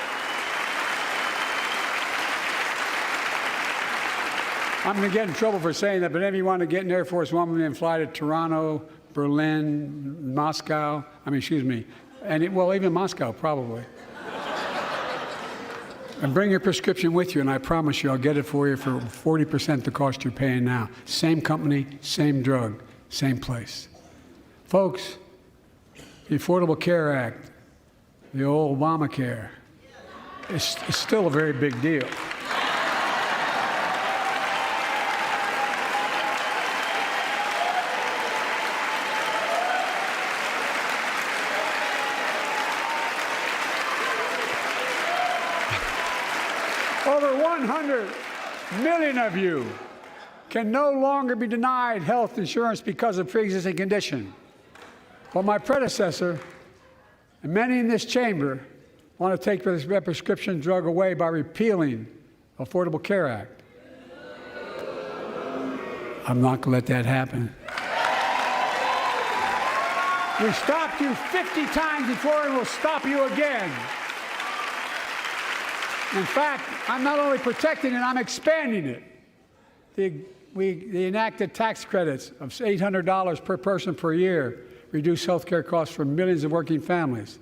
I'm going to get in trouble for saying that, but if you want to get in Air Force One and fly to Toronto, Berlin, Moscow, well, even Moscow, probably. And bring your prescription with you, and I promise you I'll get it for you for 40% the cost you're paying now. Same company, same drug, same place. Folks, the Affordable Care Act, the old Obamacare, is still a very big deal. Over 100 million of you can no longer be denied health insurance because of pre-existing condition. Well, my predecessor and many in this chamber want to take this prescription drug away by repealing the Affordable Care Act. I'm not going to let that happen. We stopped you 50 times before, and we'll stop you again. In fact, I'm not only protecting it, I'm expanding it. They enacted tax credits of $800 per person per year, reduce health care costs for millions of working families.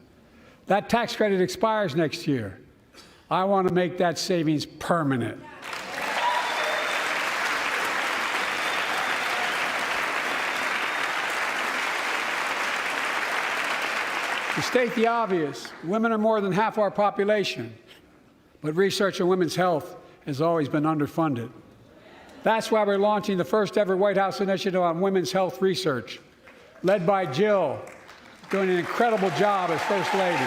That tax credit expires next year. I want to make that savings permanent. To state the obvious, women are more than half our population, but research on women's health has always been underfunded. That's why we're launching the first ever White House initiative on women's health research, led by Jill, doing an incredible job as First Lady.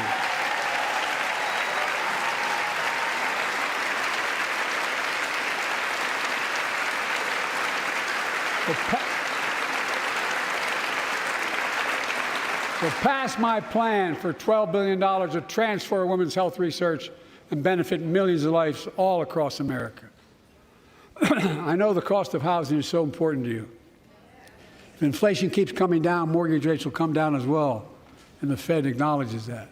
So pass my plan for $12 billion to transfer women's health research and benefit millions of lives all across America. I know the cost of housing is so important to you. If inflation keeps coming down, mortgage rates will come down as well, and the Fed acknowledges that.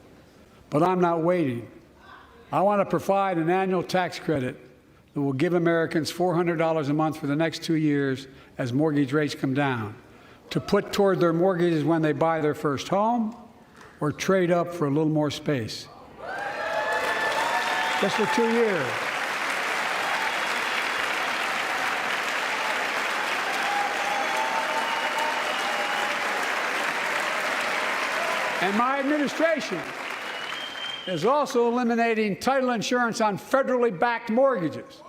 But I'm not waiting. I want to provide an annual tax credit that will give Americans $400 a month for the next 2 years as mortgage rates come down, to put toward their mortgages when they buy their first home or trade up for a little more space. Just for 2 years. And my administration is also eliminating title insurance on federally backed mortgages.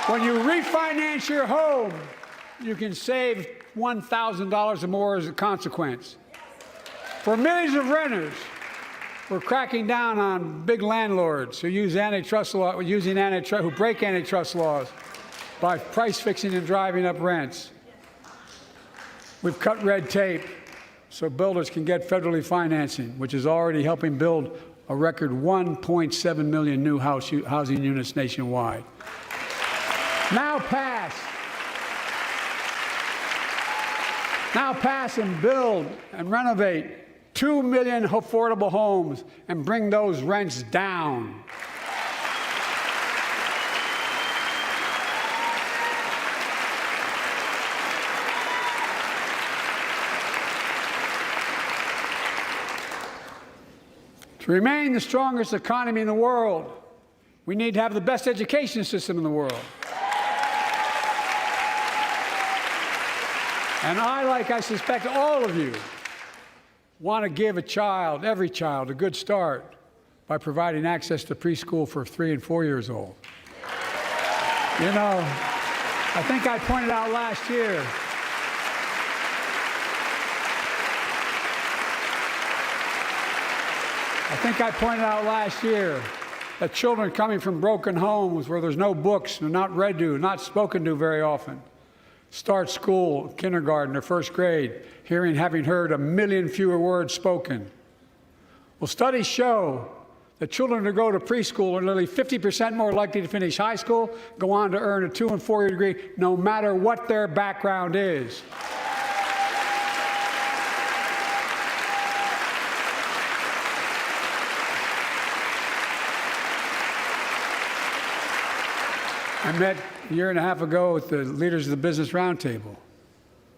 When you refinance your home, you can save $1,000 or more as a consequence. For millions of renters, we're cracking down on big landlords who use antitrust law, who break antitrust laws by price fixing and driving up rents. We've cut red tape so builders can get federally financing, which is already helping build a record 1.7 million new housing units nationwide. Now pass and build and renovate 2 million affordable homes and bring those rents down. To remain the strongest economy in the world, we need to have the best education system in the world. And I suspect all of you, want to give every child, a good start by providing access to preschool for 3 and 4 years old. You know, I think I pointed out last year, that children coming from broken homes where there's no books, they're not read to, not spoken to very often, start school, kindergarten, or first grade, having heard 1 million fewer words spoken. Well, studies show that children who go to preschool are nearly 50% more likely to finish high school, go on to earn a 2- and 4-year degree, no matter what their background is. I met a year and a half ago with the leaders of the Business Roundtable.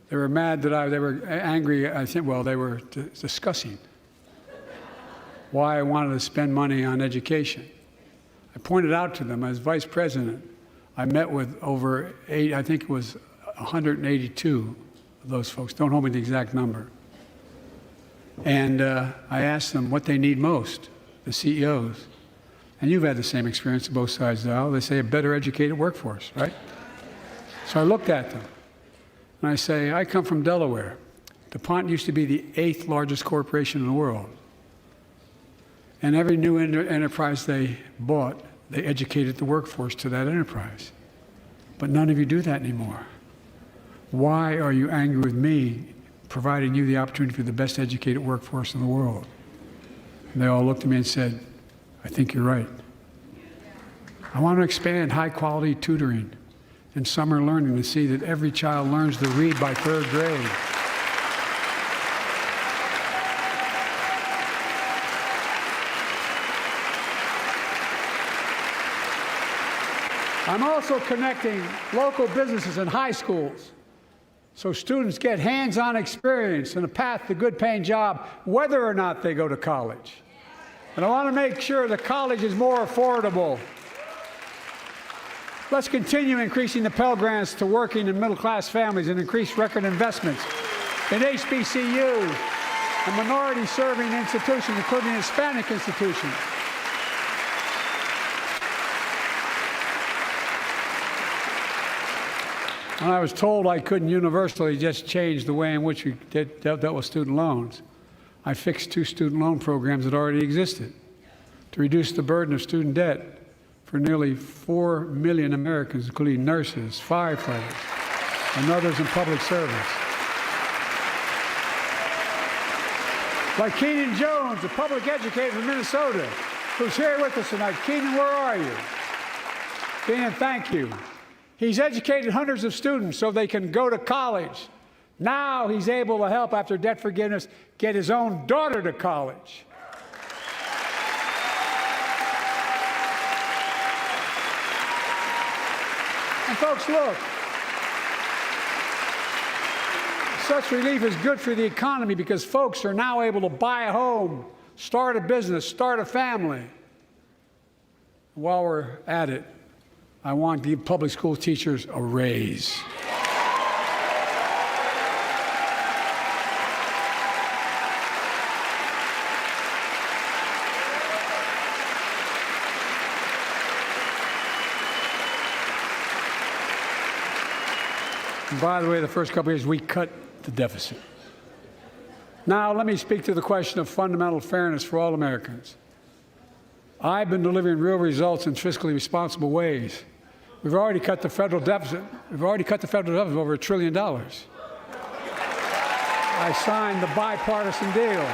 They were mad that they were angry, they were discussing why I wanted to spend money on education. I pointed out to them, as vice president, I met with over 182 of those folks. Don't hold me to the exact number. And I asked them what they need most, the CEOs. And you've had the same experience on both sides of the aisle. They say a better educated workforce, right? So I looked at them, and I say, I come from Delaware. DuPont used to be the 8th largest corporation in the world. And every new enterprise they bought, they educated the workforce to that enterprise. But none of you do that anymore. Why are you angry with me providing you the opportunity for the best educated workforce in the world? And they all looked at me and said, I think you're right. I want to expand high-quality tutoring and summer learning to see that every child learns to read by 3rd grade. I'm also connecting local businesses and high schools so students get hands-on experience and a path to a good-paying job, whether or not they go to college. And I want to make sure that college is more affordable. Let's continue increasing the Pell Grants to working and middle-class families and increase record investments in HBCUs and minority-serving institutions, including Hispanic institutions. When I was told I couldn't universally just change the way in which we dealt with student loans, I fixed 2 student loan programs that already existed to reduce the burden of student debt for nearly 4 million Americans, including nurses, firefighters, and others in public service. Like Keenan Jones, a public educator from Minnesota, who's here with us tonight. Keenan, where are you? Keenan, thank you. He's educated hundreds of students so they can go to college. Now he's able to help, after debt forgiveness, get his own daughter to college. folks, look. Such relief is good for the economy because folks are now able to buy a home, start a business, start a family. While we're at it, I want to give public school teachers a raise. And by the way, the first couple of years, we cut the deficit. Now, let me speak to the question of fundamental fairness for all Americans. I've been delivering real results in fiscally responsible ways. We've already cut the federal deficit. We've already cut the federal deficit over $1 trillion. I signed the bipartisan deal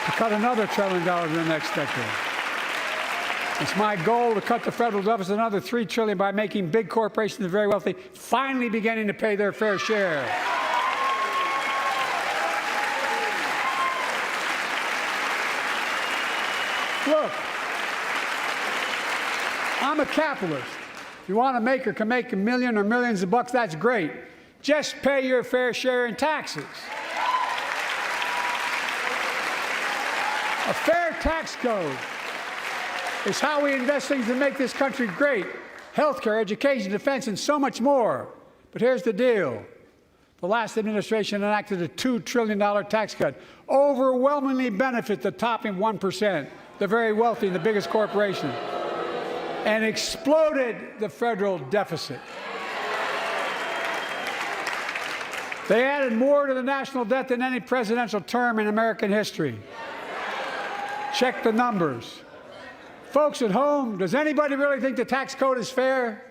to cut another $1 trillion in the next decade. It's my goal to cut the federal deficit another $3 trillion by making big corporations and very wealthy finally beginning to pay their fair share. Look, I'm a capitalist. If you want to make or can make $1 million or millions of bucks, that's great. Just pay your fair share in taxes. A fair tax code is how we invest things to make this country great. Healthcare, education, defense, and so much more. But here's the deal. The last administration enacted a $2 trillion tax cut, overwhelmingly benefit the top 1%, the very wealthy and the biggest corporations, and exploded the federal deficit. They added more to the national debt than any presidential term in American history. Check the numbers. Folks at home, does anybody really think the tax code is fair?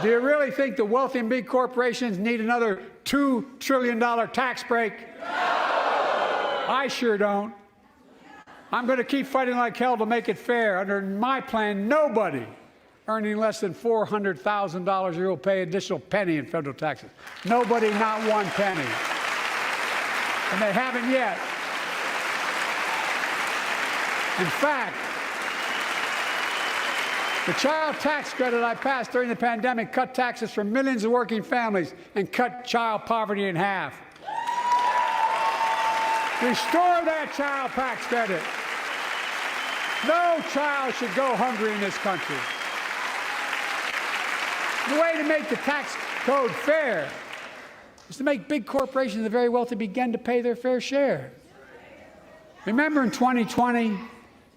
Do you really think the wealthy and big corporations need another $2 trillion tax break? I sure don't. I'm going to keep fighting like hell to make it fair. Under my plan, nobody earning less than $400,000 a year will pay an additional penny in federal taxes. Nobody, not one penny. And they haven't yet. In fact, the child tax credit I passed during the pandemic cut taxes for millions of working families and cut child poverty in half. Restore that child tax credit. No child should go hungry in this country. The way to make the tax code fair is to make big corporations and the very wealthy begin to pay their fair share. Remember in 2020,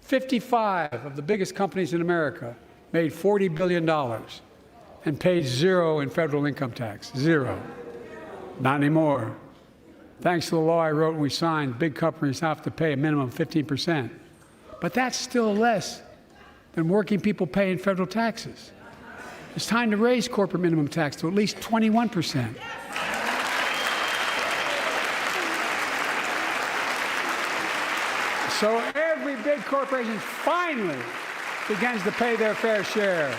55 of the biggest companies in America made $40 billion and paid zero in federal income tax. Zero. Not anymore. Thanks to the law I wrote and we signed, big companies have to pay a minimum of 15%. But that's still less than working people pay in federal taxes. It's time to raise corporate minimum tax to at least 21%. So every big corporation finally begins to pay their fair share.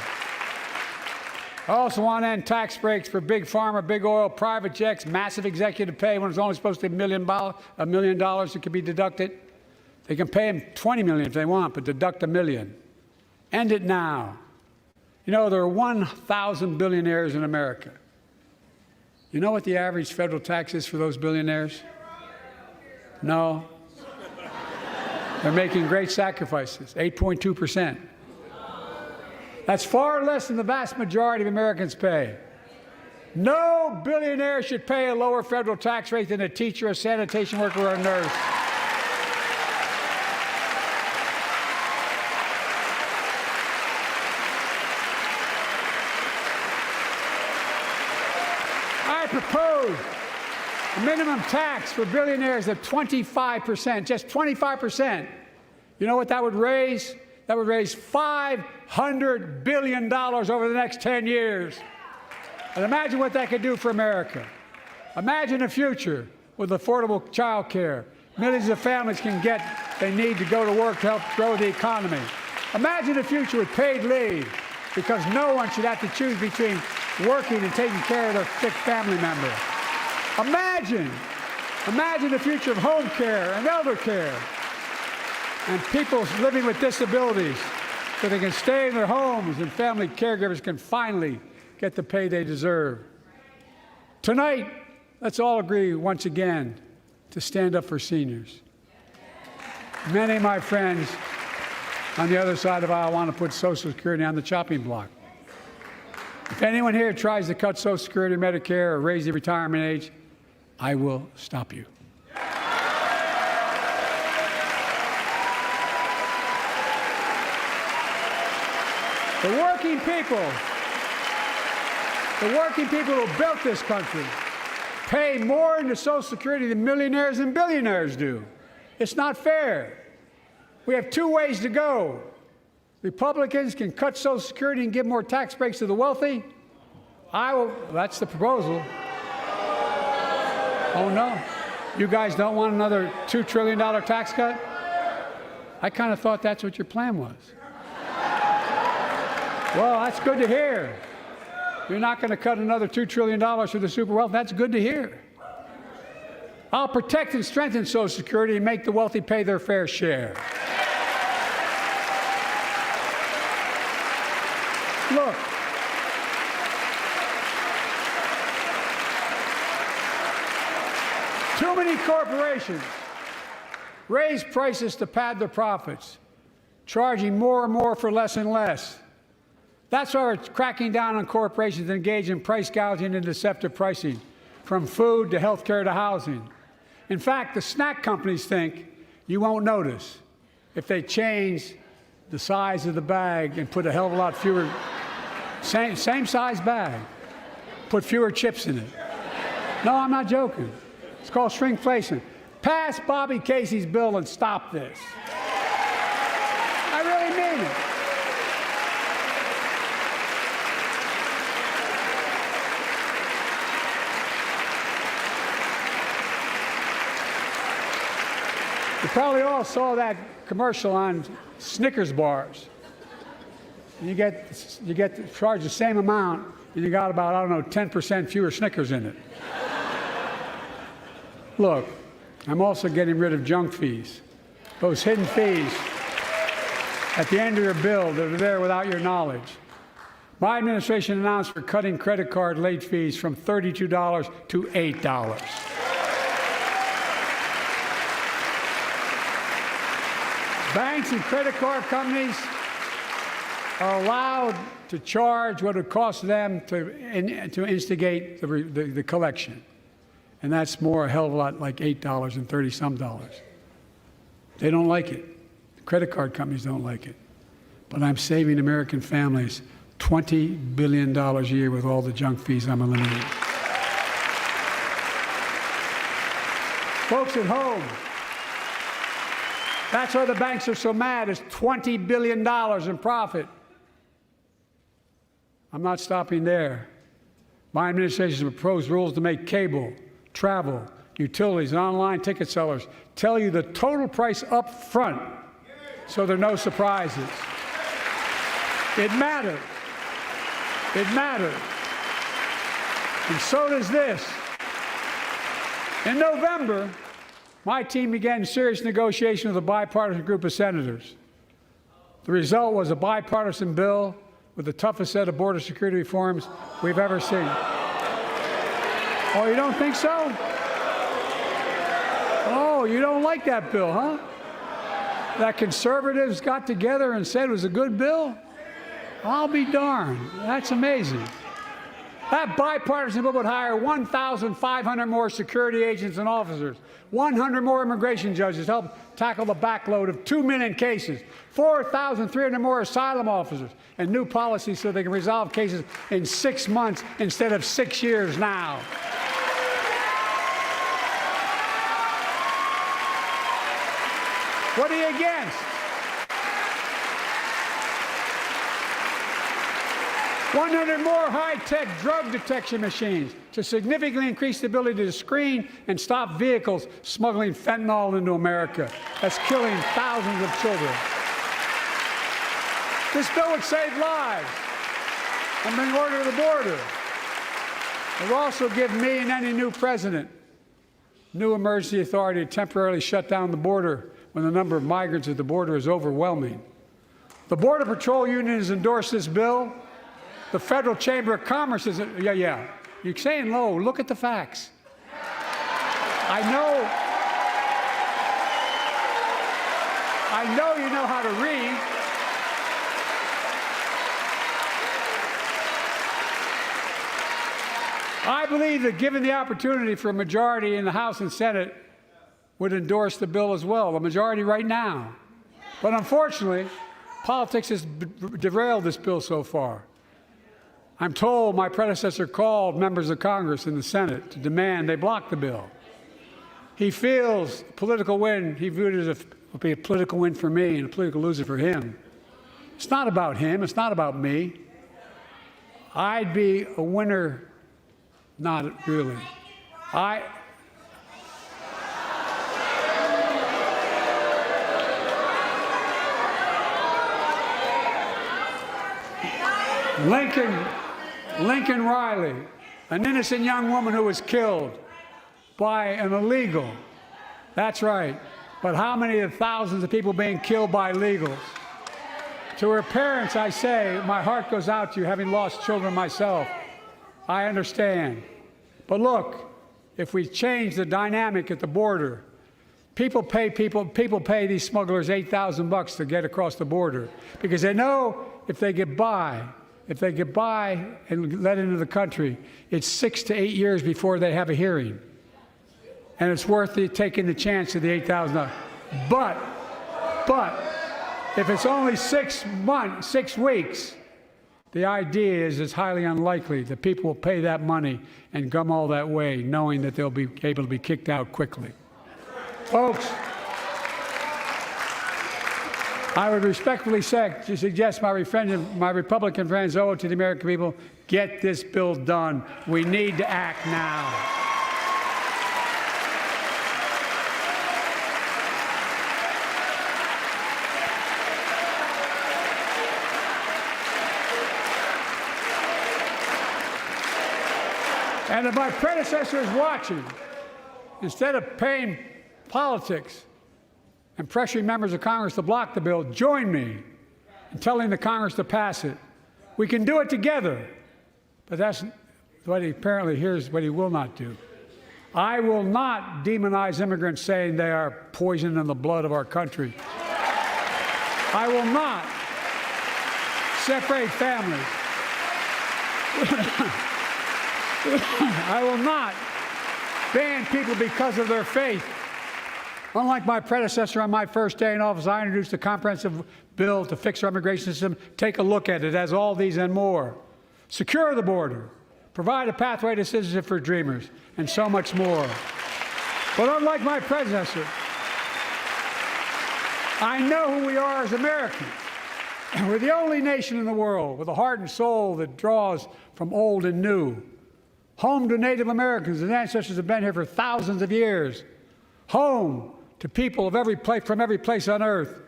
I also want to end tax breaks for big pharma, big oil, private jets, massive executive pay when it's only supposed to be $1 million that could be deducted. They can pay them $20 million if they want, but deduct $1 million. End it now. You know, there are 1,000 billionaires in America. You know what the average federal tax is for those billionaires? No. They're making great sacrifices, 8.2%. That's far less than the vast majority of Americans pay. No billionaire should pay a lower federal tax rate than a teacher, a sanitation worker, or a nurse. I propose a minimum tax for billionaires of 25%, just 25%. You know what that would raise? That would raise $500 billion over the next 10 years. And imagine what that could do for America. Imagine a future with affordable child care. Millions of families can get what they need to go to work to help grow the economy. Imagine a future with paid leave, because no one should have to choose between working and taking care of their sick family member. Imagine the future of home care and elder care and people living with disabilities so they can stay in their homes and family caregivers can finally get the pay they deserve. Tonight, let's all agree once again to stand up for seniors. Many of my friends on the other side of the aisle want to put Social Security on the chopping block. If anyone here tries to cut Social Security, Medicare, or raise the retirement age, I will stop you. The working people who built this country pay more into Social Security than millionaires and billionaires do. It's not fair. We have two ways to go. Republicans can cut Social Security and give more tax breaks to the wealthy. That's the proposal. Oh no, you guys don't want another $2 trillion tax cut? I kind of thought that's what your plan was. Well, that's good to hear. You're not going to cut another $2 trillion for the super wealthy. That's good to hear. I'll protect and strengthen Social Security and make the wealthy pay their fair share. Look, too many corporations raise prices to pad their profits, charging more and more for less and less. That's why we're cracking down on corporations that engage in price gouging and deceptive pricing, from food to health care to housing. In fact, the snack companies think you won't notice if they change the size of the bag and put a hell of a lot fewer, same size bag, put fewer chips in it. No, I'm not joking. It's called shrinkflation. Pass Bobby Casey's bill and stop this. I really mean it. You probably all saw that commercial on Snickers bars. You get charged the same amount, and you got about, I don't know, 10% fewer Snickers in it. Look, I'm also getting rid of junk fees, those hidden fees at the end of your bill that are there without your knowledge. My administration announced we're cutting credit card late fees from $32 to $8. Banks and credit card companies are allowed to charge what it costs them to instigate the collection. And that's more a hell of a lot like $8 and 30-some dollars. They don't like it. The credit card companies don't like it. But I'm saving American families $20 billion a year with all the junk fees I'm eliminating. Folks at home, that's why the banks are so mad. It's $20 billion in profit. I'm not stopping there. My administration has proposed rules to make cable, travel, utilities, and online ticket sellers tell you the total price up front so there are no surprises. It matters. It matters. And so does this. In November, my team began serious negotiation with a bipartisan group of senators. The result was a bipartisan bill with the toughest set of border security reforms we've ever seen. Oh, you don't think so? Oh, you don't like that bill, huh? That conservatives got together and said it was a good bill? I'll be darned. That's amazing. That bipartisan bill would hire 1,500 more security agents and officers, 100 more immigration judges to help tackle the backload of 2 million cases, 4,300 more asylum officers, and new policies so they can resolve cases in 6 months instead of 6 years now. What are you against? 100 more high-tech drug detection machines to significantly increase the ability to screen and stop vehicles smuggling fentanyl into America. That's killing thousands of children. This bill would save lives and bring order to the border. It will also give me and any new president new emergency authority to temporarily shut down the border when the number of migrants at the border is overwhelming. The Border Patrol Union has endorsed this bill. The Federal Chamber of Commerce is, yeah. You're saying low. Look at the facts. I know you know how to read. I believe that given the opportunity for a majority in the House and Senate would endorse the bill as well, the majority right now. But unfortunately, politics has derailed this bill so far. I'm told my predecessor called members of Congress in the Senate to demand they block the bill. He feels a political win, he viewed it as would be a political win for me and a political loser for him. It's not about him, it's not about me. I'd be a winner, not really. Lincoln Riley, an innocent young woman who was killed by an illegal. That's right. But how many of the thousands of people being killed by illegals? To her parents, I say, my heart goes out to you, having lost children myself. I understand. But look, if we change the dynamic at the border, people pay these smugglers $8,000 to get across the border because they know if they get by and let into the country, it's 6 to 8 years before they have a hearing. And it's worth taking the chance of the $8,000. But if it's only 6 weeks, the idea is it's highly unlikely that people will pay that money and come all that way, knowing that they'll be able to be kicked out quickly. Folks, I would respectfully suggest my Republican friends owe it to the American people, get this bill done. We need to act now. And if my predecessor is watching, instead of paying politics and pressuring members of Congress to block the bill, join me in telling the Congress to pass it. We can do it together, but that's what here's what he will not do. I will not demonize immigrants saying they are poison in the blood of our country. I will not separate families. I will not ban people because of their faith. Unlike my predecessor on my first day in office, I introduced a comprehensive bill to fix our immigration system. Take a look at it. It has all these and more. Secure the border. Provide a pathway to citizenship for dreamers, and so much more. But unlike my predecessor, I know who we are as Americans. And we're the only nation in the world with a heart and soul that draws from old and new. Home to Native Americans, whose ancestors have been here for thousands of years. Home to people of from every place on earth.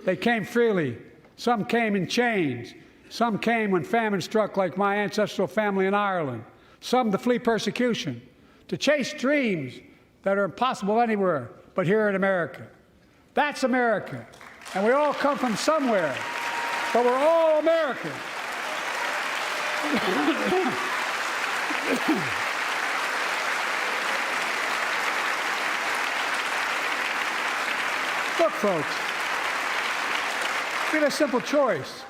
They came freely. Some came in chains. Some came when famine struck, like my ancestral family in Ireland. Some to flee persecution, to chase dreams that are impossible anywhere but here in America. That's America. And we all come from somewhere, but we're all Americans. Look, folks, we have a simple choice.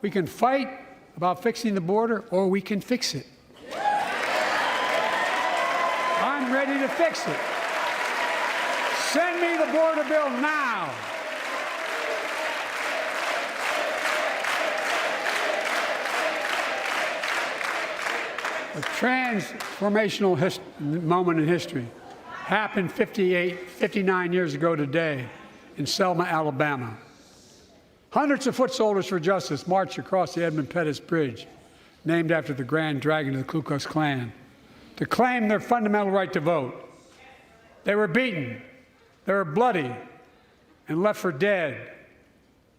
We can fight about fixing the border, or we can fix it. I'm ready to fix it. Send me the border bill now. A transformational moment in history happened 59 years ago today in Selma, Alabama. Hundreds of foot soldiers for justice marched across the Edmund Pettus Bridge, named after the Grand Dragon of the Ku Klux Klan, to claim their fundamental right to vote. They were beaten, they were bloody, and left for dead.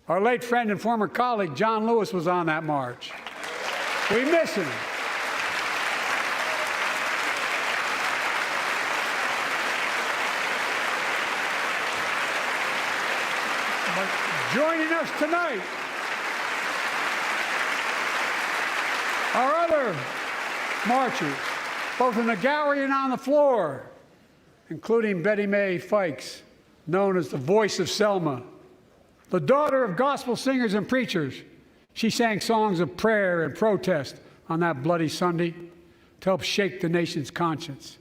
Our late friend and former colleague, John Lewis, was on that march. We miss him. Joining us tonight Our other marchers, both in the gallery and on the floor, including Betty Mae Fikes, known as the voice of Selma, the daughter of gospel singers and preachers. She sang songs of prayer and protest on that bloody Sunday to help shake the nation's conscience.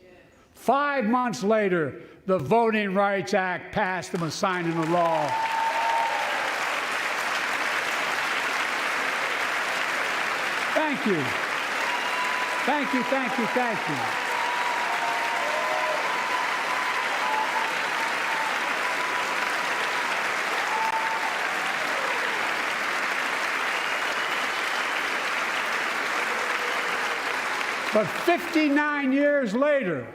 5 months later, the Voting Rights Act passed and was signed into law. Thank you. Thank you, thank you, thank you. But 59 years later,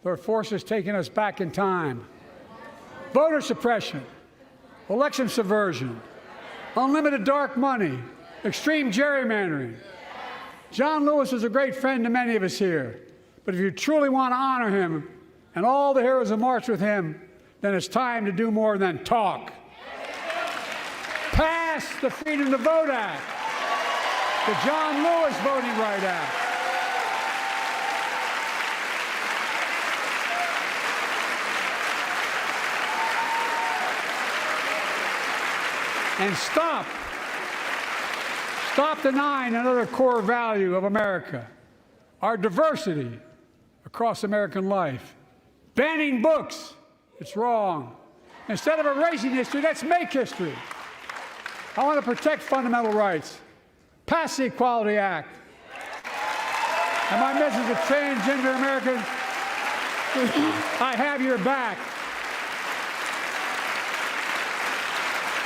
there are forces taking us back in time. Voter suppression, election subversion, unlimited dark money, extreme gerrymandering. John Lewis was a great friend to many of us here, but if you truly want to honor him and all the heroes who marched with him, then it's time to do more than talk. Pass the Freedom to Vote Act, the John Lewis Voting Rights Act. And stop denying another core value of America, our diversity across American life. Banning books, it's wrong. Instead of erasing history, let's make history. I want to protect fundamental rights. Pass the Equality Act. And my message to transgender Americans, I have your back.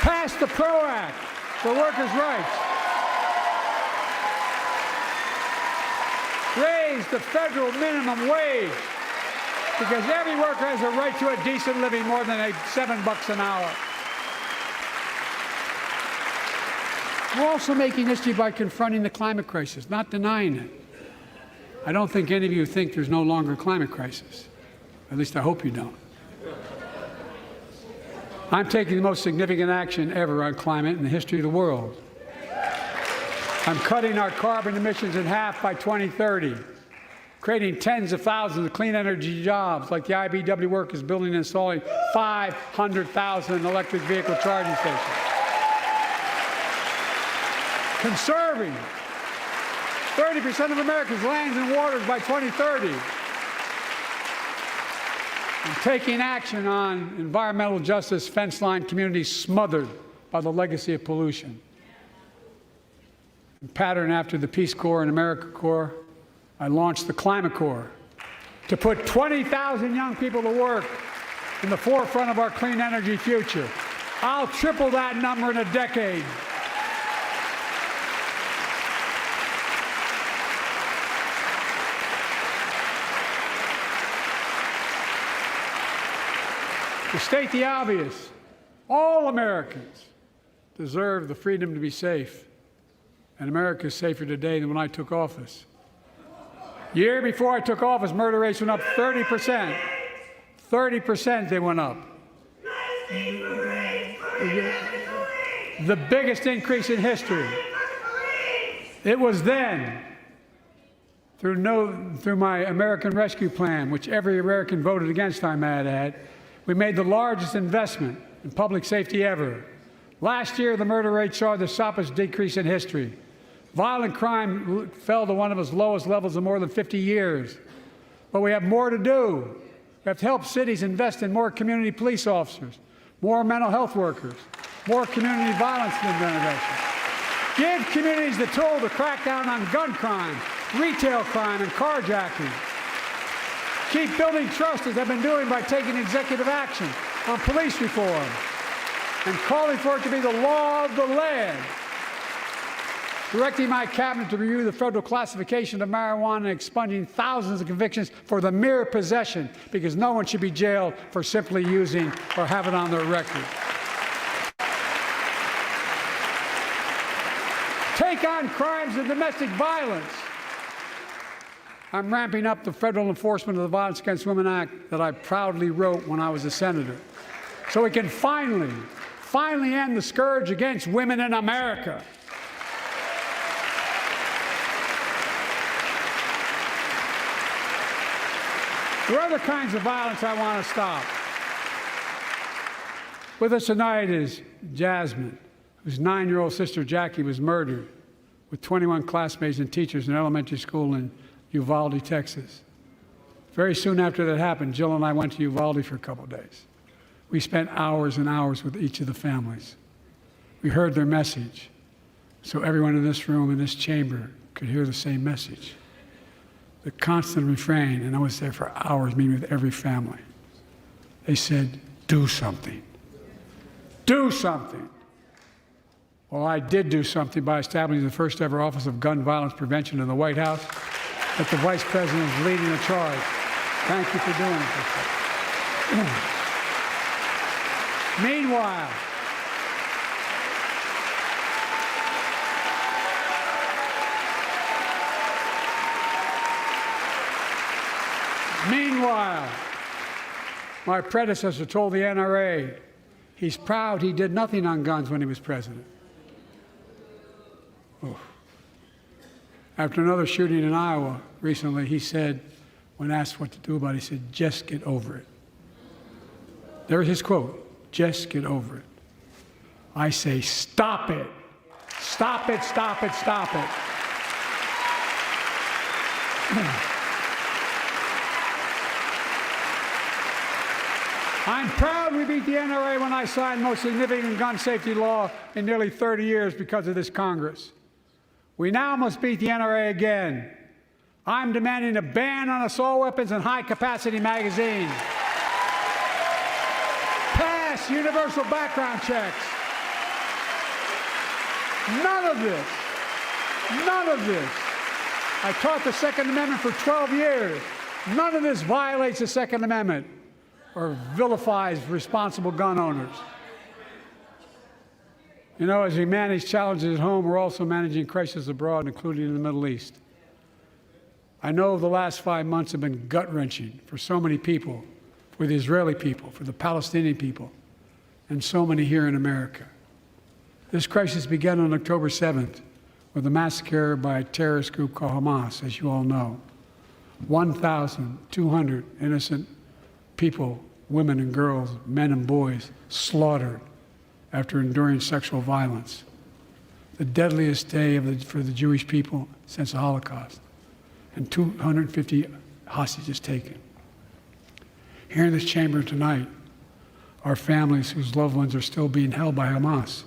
Pass the PRO Act for workers' rights. Raise the federal minimum wage, because every worker has a right to a decent living more than $7 an hour. We're also making history by confronting the climate crisis, not denying it. I don't think any of you think there's no longer a climate crisis. At least I hope you don't. I'm taking the most significant action ever on climate in the history of the world. I'm cutting our carbon emissions in half by 2030, creating tens of thousands of clean energy jobs like the IBEW work is building and installing 500,000 electric vehicle charging stations. Conserving 30% of America's lands and waters by 2030. And taking action on environmental justice, fence line communities smothered by the legacy of pollution. Pattern after the Peace Corps and AmeriCorps, I launched the Climate Corps to put 20,000 young people to work in the forefront of our clean energy future. I'll triple that number in a decade. To state the obvious, all Americans deserve the freedom to be safe. And America is safer today than when I took office. Year before I took office, murder rates went up 30%. 30% they went up. The biggest increase in history. It was then, through my American Rescue Plan, which every American voted against, I might add, we made the largest investment in public safety ever. Last year, the murder rate saw the sharpest decrease in history. Violent crime fell to one of its lowest levels in more than 50 years. But we have more to do. We have to help cities invest in more community police officers, more mental health workers, more community violence intervention. Give communities the tool to crack down on gun crime, retail crime, and carjacking. Keep building trust, as I've been doing by taking executive action on police reform and calling for it to be the law of the land. Directing my cabinet to review the federal classification of marijuana and expunging thousands of convictions for the mere possession, because no one should be jailed for simply using or have it on their record. Take on crimes of domestic violence. I'm ramping up the federal enforcement of the Violence Against Women Act that I proudly wrote when I was a senator, so we can finally end the scourge against women in America. There are other kinds of violence I want to stop. With us tonight is Jasmine, whose 9-year-old sister Jackie was murdered with 21 classmates and teachers in an elementary school in Uvalde, Texas. Very soon after that happened, Jill and I went to Uvalde for a couple of days. We spent hours and hours with each of the families. We heard their message, so everyone in this room, in this chamber, could hear the same message. The constant refrain, and I was there for hours meeting with every family. They said, do something. Do something. Well, I did do something by establishing the first ever Office of Gun Violence Prevention in the White House, that the Vice President is leading the charge. Thank you for doing it. Meanwhile, my predecessor told the NRA he's proud he did nothing on guns when he was president. Oh. After another shooting in Iowa recently, he said, when asked what to do about it, he said, just get over it. There's his quote, just get over it. I say, stop it. Stop it, stop it, stop it. I'm proud we beat the NRA when I signed the most significant gun safety law in nearly 30 years because of this Congress. We now must beat the NRA again. I'm demanding a ban on assault weapons and high-capacity magazines. Pass universal background checks. None of this. I taught the Second Amendment for 12 years. None of this violates the Second Amendment or vilifies responsible gun owners. You know, as we manage challenges at home, we're also managing crises abroad, including in the Middle East. I know the last 5 months have been gut-wrenching for so many people, for the Israeli people, for the Palestinian people, and so many here in America. This crisis began on October 7th with a massacre by a terrorist group called Hamas, as you all know. 1,200 innocent people, women and girls, men and boys, slaughtered after enduring sexual violence. The deadliest day for the Jewish people since the Holocaust. And 250 hostages taken. Here in this chamber tonight are families whose loved ones are still being held by Hamas.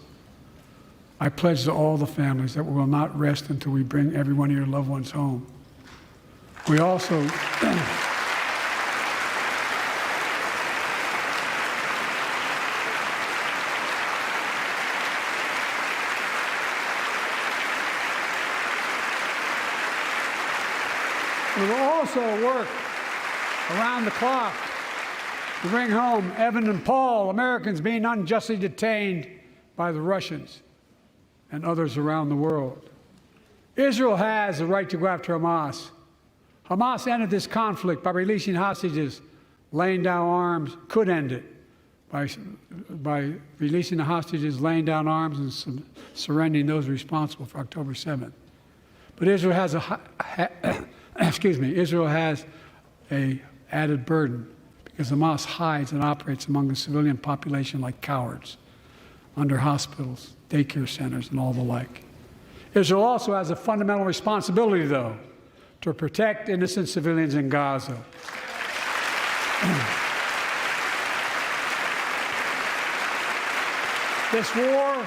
I pledge to all the families that we will not rest until we bring every one of your loved ones home. We also we will also work around the clock to bring home Evan and Paul, Americans being unjustly detained by the Russians and others around the world. Israel has the right to go after Hamas. Hamas ended this conflict by releasing hostages, laying down arms, could end it by releasing the hostages, laying down arms, and surrendering those responsible for October 7th. But Israel has Israel has an added burden because Hamas hides and operates among the civilian population like cowards, under hospitals, daycare centers, and all the like. Israel also has a fundamental responsibility, though, to protect innocent civilians in Gaza. This war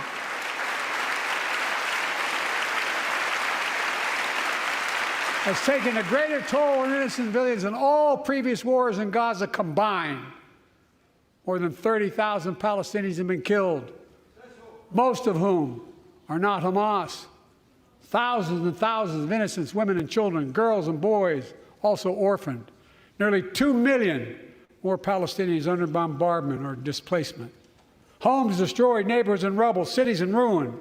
has taken a greater toll on innocent civilians than all previous wars in Gaza combined. More than 30,000 Palestinians have been killed, most of whom are not Hamas. Thousands and thousands of innocents, women and children, girls and boys, also orphaned. Nearly 2 million more Palestinians under bombardment or displacement. Homes destroyed, neighborhoods in rubble, cities in ruin.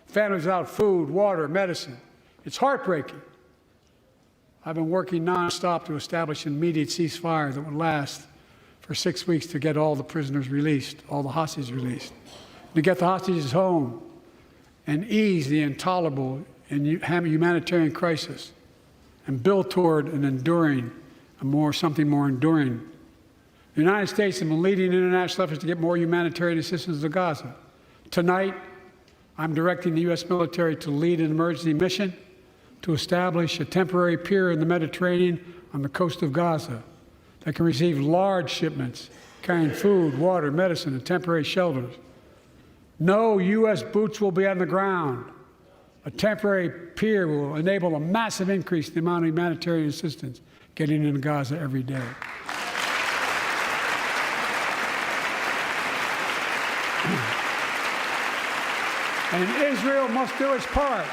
Families without food, water, medicine. It's heartbreaking. I've been working nonstop to establish an immediate ceasefire that would last for 6 weeks to get all the prisoners released, all the hostages released, to get the hostages home and ease the intolerable and humanitarian crisis and build toward an enduring something more enduring. The United States has been leading international efforts to get more humanitarian assistance to Gaza. Tonight, I'm directing the U.S. military to lead an emergency mission to establish a temporary pier in the Mediterranean on the coast of Gaza that can receive large shipments carrying food, water, medicine, and temporary shelters. No U.S. boots will be on the ground. A temporary pier will enable a massive increase in the amount of humanitarian assistance getting into Gaza every day. And Israel must do its part.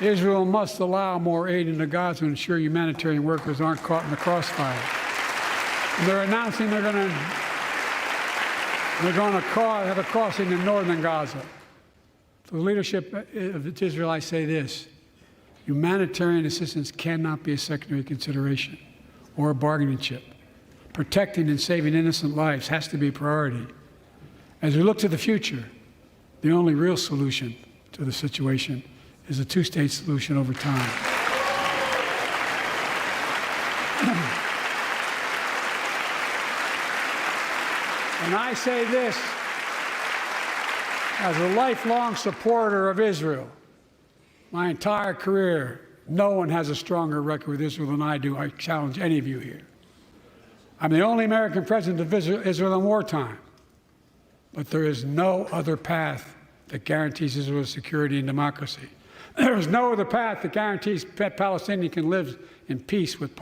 Israel must allow more aid into Gaza to ensure humanitarian workers aren't caught in the crossfire. And they're announcing they're going to have a crossing in northern Gaza. For the leadership of Israel, I say this: humanitarian assistance cannot be a secondary consideration or a bargaining chip. Protecting and saving innocent lives has to be a priority. As we look to the future, the only real solution to the situation is a two-state solution over time. And I say this as a lifelong supporter of Israel. My entire career, no one has a stronger record with Israel than I do. I challenge any of you here. I'm the only American president of Israel in wartime. But there is no other path that guarantees Israel's security and democracy. There is no other path that guarantees Palestinians can live in peace with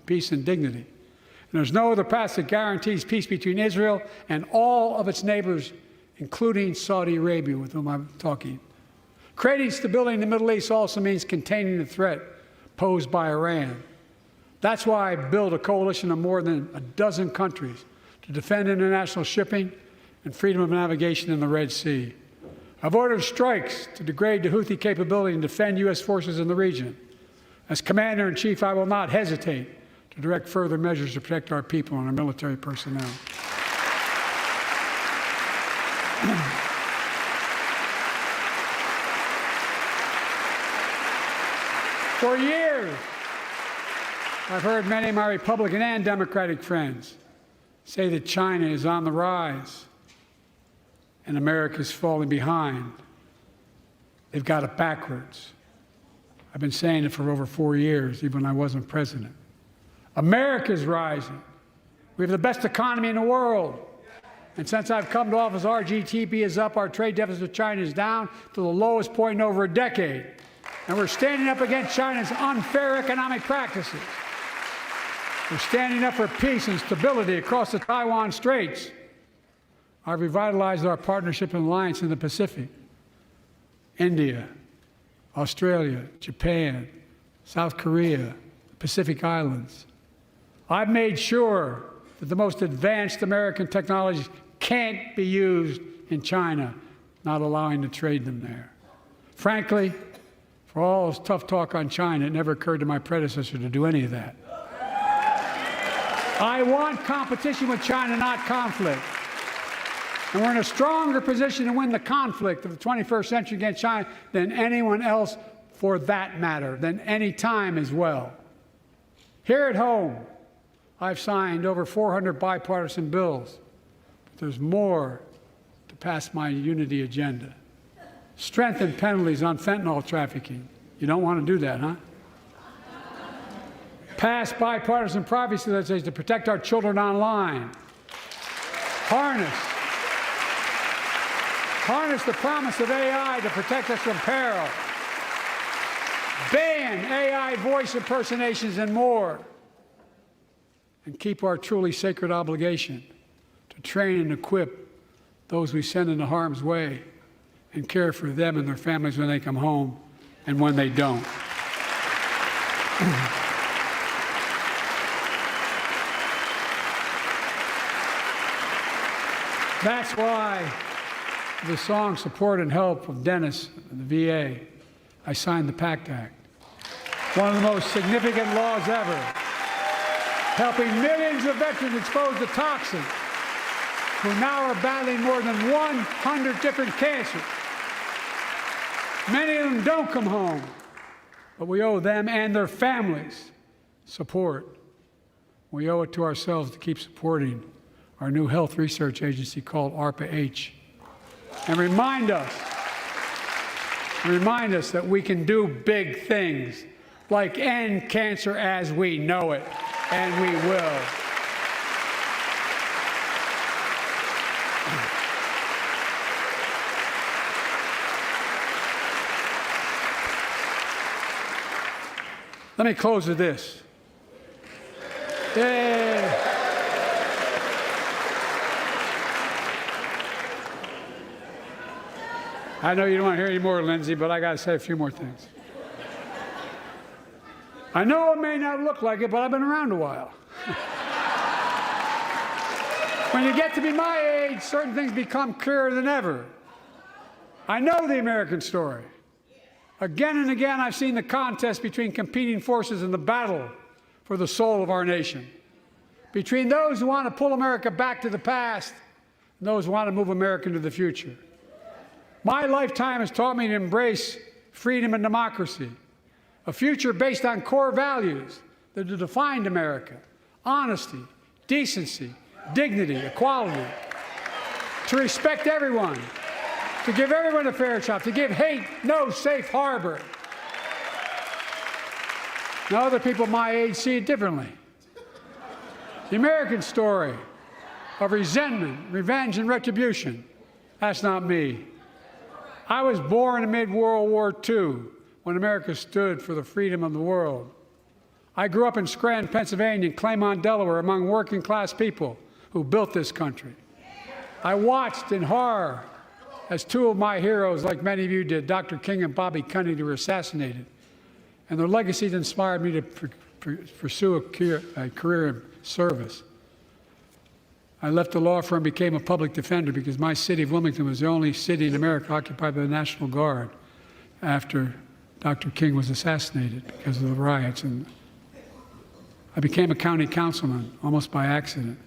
peace and dignity. And there's no other path that guarantees peace between Israel and all of its neighbors, including Saudi Arabia, with whom I'm talking. Creating stability in the Middle East also means containing the threat posed by Iran. That's why I built a coalition of more than a dozen countries to defend international shipping and freedom of navigation in the Red Sea. I've ordered strikes to degrade the Houthi capability and defend U.S. forces in the region. As Commander-in-Chief, I will not hesitate to direct further measures to protect our people and our military personnel. For years, I've heard many of my Republican and Democratic friends say that China is on the rise and America's falling behind. They've got it backwards. I've been saying it for over 4 years, even when I wasn't president. America's rising. We have the best economy in the world. And since I've come to office, our GDP is up, our trade deficit with China is down to the lowest point in over a decade. And we're standing up against China's unfair economic practices. We're standing up for peace and stability across the Taiwan Straits. I've revitalized our partnership and alliance in the Pacific. India, Australia, Japan, South Korea, Pacific Islands. I've made sure that the most advanced American technologies can't be used in China, not allowing to trade them there. Frankly, for all this tough talk on China, it never occurred to my predecessor to do any of that. I want competition with China, not conflict. And we're in a stronger position to win the conflict of the 21st century against China than anyone else, for that matter, than any time as well. Here at home, I've signed over 400 bipartisan bills, but there's more to pass my unity agenda. Strengthen penalties on fentanyl trafficking. You don't want to do that, huh? Pass bipartisan privacy legislation to protect our children online. Harness the promise of AI to protect us from peril. Ban AI voice impersonations and more. And keep our truly sacred obligation to train and equip those we send into harm's way and care for them and their families when they come home and when they don't. That's why the song Support and Help of Dennis and the VA, I signed the PACT Act. One of the most significant laws ever, helping millions of veterans exposed to toxins who now are battling more than 100 different cancers. Many of them don't come home. but we owe them and their families support. We owe it to ourselves to keep supporting our new health research agency called ARPA-H, and remind us that we can do big things like end cancer as we know it, and we will. Let me close with this. Yay. I know you don't want to hear any more, Lindsay, but I got to say a few more things. I know it may not look like it, but I've been around a while. When you get to be my age, certain things become clearer than ever. I know the American story. Again and again, I've seen the contest between competing forces in the battle for the soul of our nation, between those who want to pull America back to the past and those who want to move America into the future. My lifetime has taught me to embrace freedom and democracy, a future based on core values that have defined America: honesty, decency, dignity, equality, to respect everyone, to give everyone a fair shot, to give hate no safe harbor. Now, other people my age see it differently. The American story of resentment, revenge, and retribution, that's not me. I was born amid World War II, when America stood for the freedom of the world. I grew up in Scranton, Pennsylvania, and Claymont, Delaware, among working-class people who built this country. I watched in horror as two of my heroes, like many of you did, Dr. King and Bobby Kennedy, were assassinated. And their legacies inspired me to pursue a career in service. I left the law firm and became a public defender because my city of Wilmington was the only city in America occupied by the National Guard after Dr. King was assassinated because of the riots. And I became a county councilman almost by accident.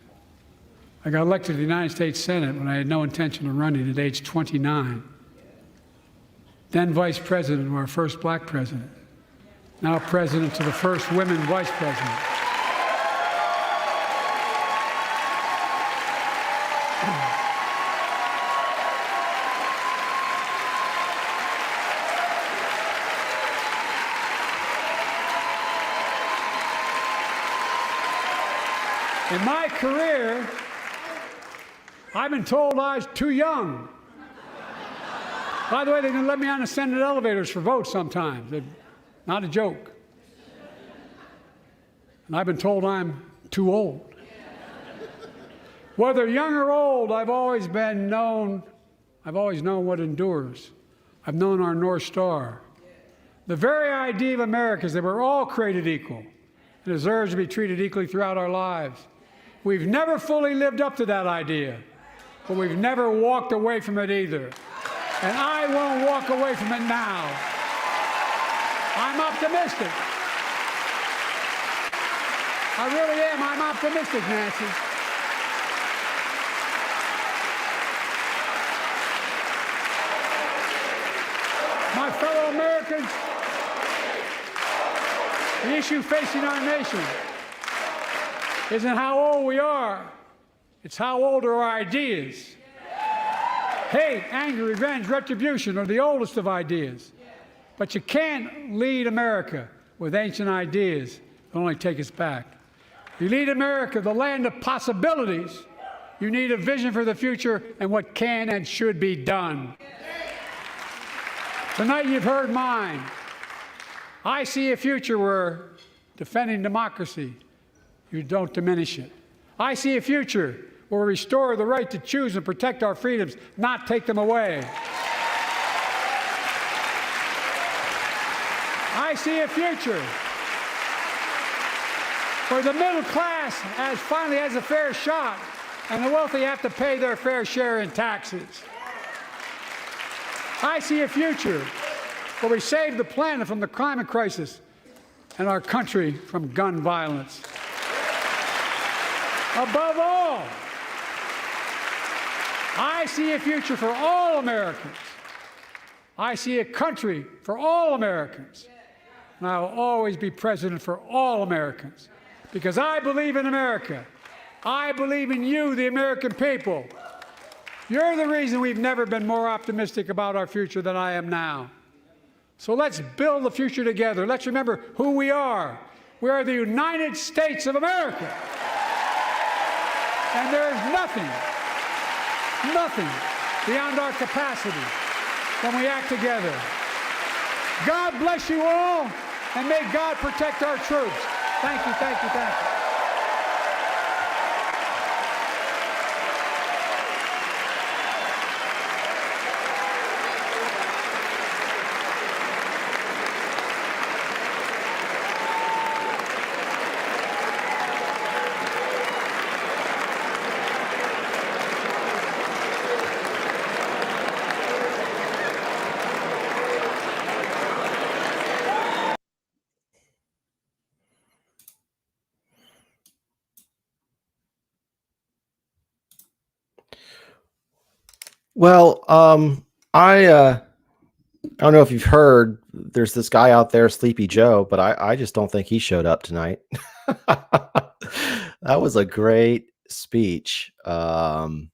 I got elected to the United States Senate when I had no intention of running at age 29. Then vice president of our first black president. Now president to the first women vice president. In my career, I've been told I was too young. By the way, they didn't let me on the Senate elevators for votes sometimes. Not a joke. And I've been told I'm too old. Whether young or old, I've always known what endures. I've known our North Star. The very idea of America is that we're all created equal and deserves to be treated equally throughout our lives. We've never fully lived up to that idea, but we've never walked away from it either. And I won't walk away from it now. I'm optimistic. I really am. I'm optimistic, Nancy. My fellow Americans, the issue facing our nation isn't how old we are. It's how old are our ideas. Hate, anger, revenge, retribution are the oldest of ideas. But you can't lead America with ancient ideas that only take us back. You lead America, the land of possibilities. You need a vision for the future and what can and should be done. Tonight you've heard mine. I see a future where defending democracy, you don't diminish it. I see a future where we restore the right to choose and protect our freedoms, not take them away. I see a future where the middle class finally has a fair shot and the wealthy have to pay their fair share in taxes. I see a future where we save the planet from the climate crisis and our country from gun violence. Above all, I see a future for all Americans. I see a country for all Americans. and I will always be president for all Americans because I believe in America. I believe in you, the American people. You're the reason we've never been more optimistic about our future than I am now. So let's build the future together. Let's remember who we are. We are the United States of America. And there is nothing beyond our capacity when we act together. God bless you all, and may God protect our troops. Thank you, thank you, thank you. Well, I don't know if you've heard. There's this guy out there, Sleepy Joe, but I just don't think he showed up tonight. That was a great speech. In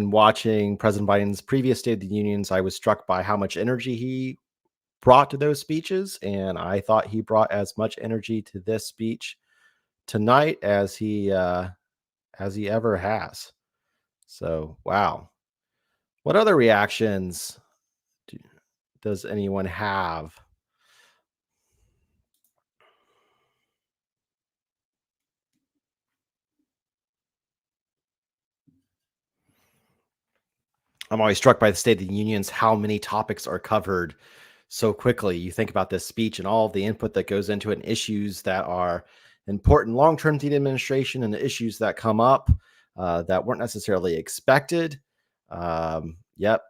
watching President Biden's previous State of the Unions, I was struck by how much energy he brought to those speeches, and I thought he brought as much energy to this speech tonight as he ever has. So, wow. What other reactions does anyone have? I'm always struck by the State of the Unions, how many topics are covered so quickly. You think about this speech and all of the input that goes into it, and issues that are important long-term to the administration, and the issues that come up that weren't necessarily expected. Yep,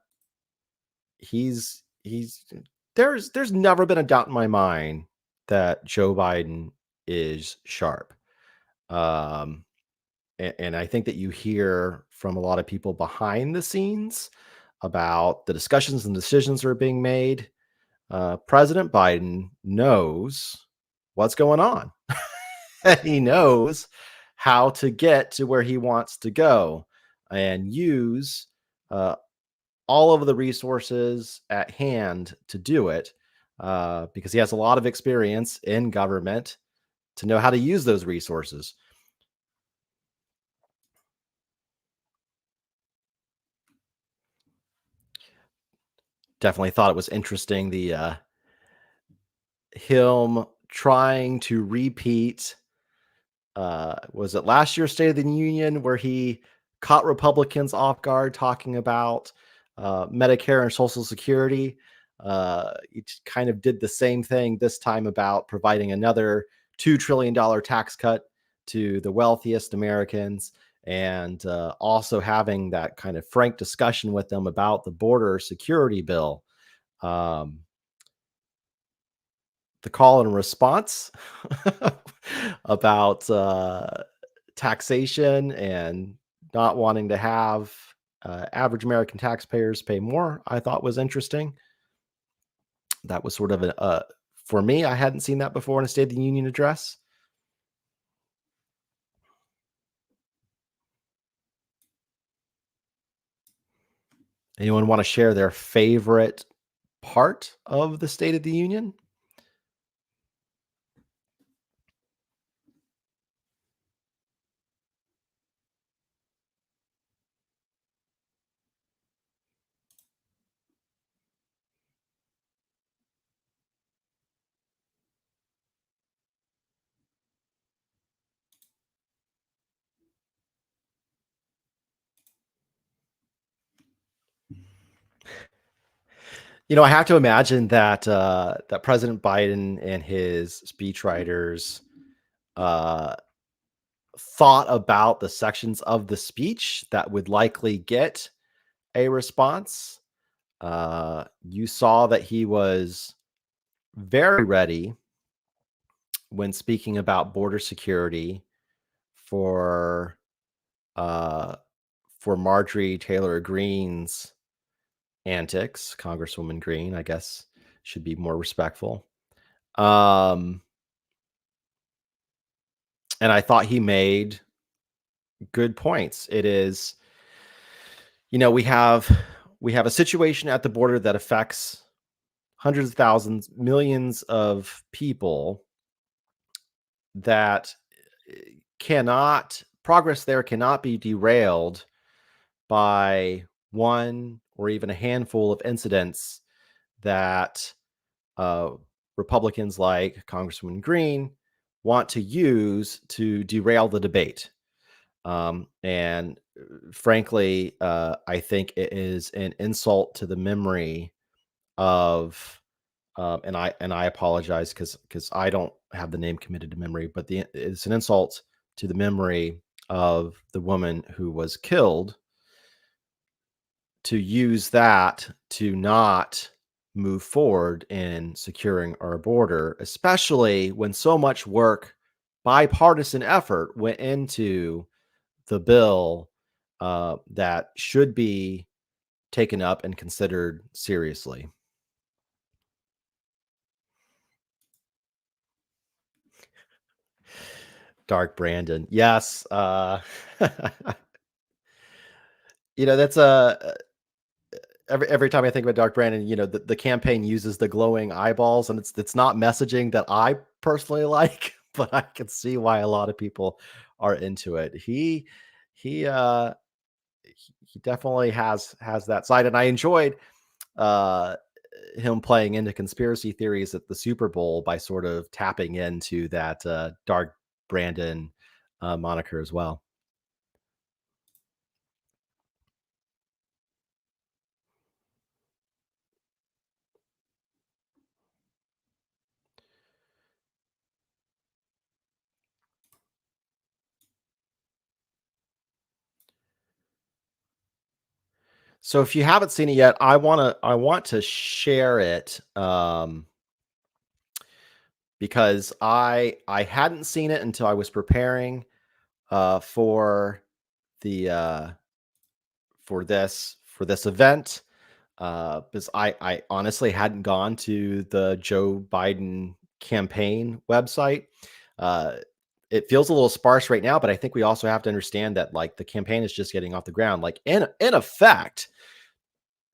there's never been a doubt in my mind that Joe Biden is sharp. And I think that you hear from a lot of people behind the scenes about the discussions and decisions that are being made. President Biden knows what's going on. He knows how to get to where he wants to go and use all of the resources at hand to do it, because he has a lot of experience in government to know how to use those resources. Definitely thought it was interesting, the him trying to repeat, was it last year's State of the Union where he caught Republicans off guard talking about Medicare and Social Security? He kind of did the same thing this time about providing another $2 trillion tax cut to the wealthiest Americans, and also having that kind of frank discussion with them about the border security bill. The call and response about taxation and not wanting to have average American taxpayers pay more, I thought was interesting. That was sort of for me, I hadn't seen that before in a State of the Union address. Anyone want to share their favorite part of the State of the Union? I have to imagine that that President Biden and his speechwriters thought about the sections of the speech that would likely get a response. You saw that he was very ready when speaking about border security for uh, for Marjorie Taylor Greene's antics. Congresswoman Green, I guess, should be more respectful. And I thought he made good points. It is, we have a situation at the border that affects hundreds of thousands, millions of people that progress there cannot be derailed by one or even a handful of incidents that Republicans like Congresswoman Green want to use to derail the debate. And frankly, I think it is an insult to the memory of, and I apologize because I don't have the name committed to memory, but it's an insult to the memory of the woman who was killed, to use that to not move forward in securing our border, especially when so much work, bipartisan effort went into the bill that should be taken up and considered seriously. Dark Brandon. Yes. That's every time I think about Dark Brandon, the campaign uses the glowing eyeballs, and it's not messaging that I personally like, but I can see why a lot of people are into it. He definitely has that side, and I enjoyed him playing into conspiracy theories at the Super Bowl by sort of tapping into that Dark Brandon moniker as well. So if you haven't seen it yet, I want to share it because I hadn't seen it until I was preparing for the for this event, because I honestly hadn't gone to the Joe Biden campaign website. It feels a little sparse right now, but I think we also have to understand that like the campaign is just getting off the ground. Like in effect,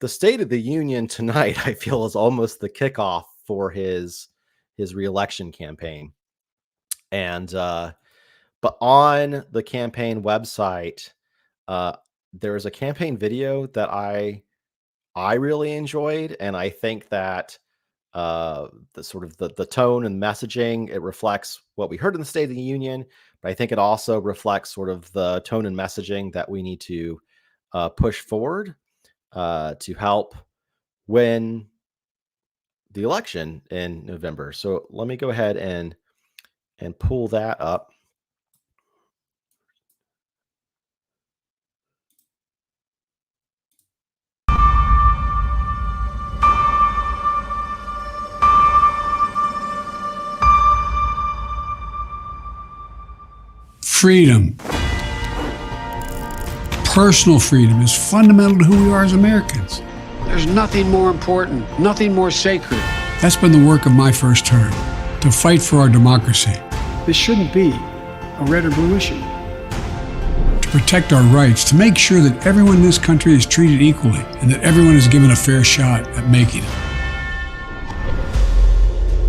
the State of the Union tonight, I feel, is almost the kickoff for his reelection campaign. And but on the campaign website, there is a campaign video that I really enjoyed, and I think that the sort of the tone and messaging, it reflects what we heard in the State of the Union, but I think it also reflects sort of the tone and messaging that we need to push forward to help win the election in November. So let me go ahead and pull that up. Freedom, personal freedom, is fundamental to who we are as Americans. There's nothing more important, nothing more sacred. That's been the work of my first term, to fight for our democracy. This shouldn't be a red or blue issue. To protect our rights, to make sure that everyone in this country is treated equally and that everyone is given a fair shot at making it.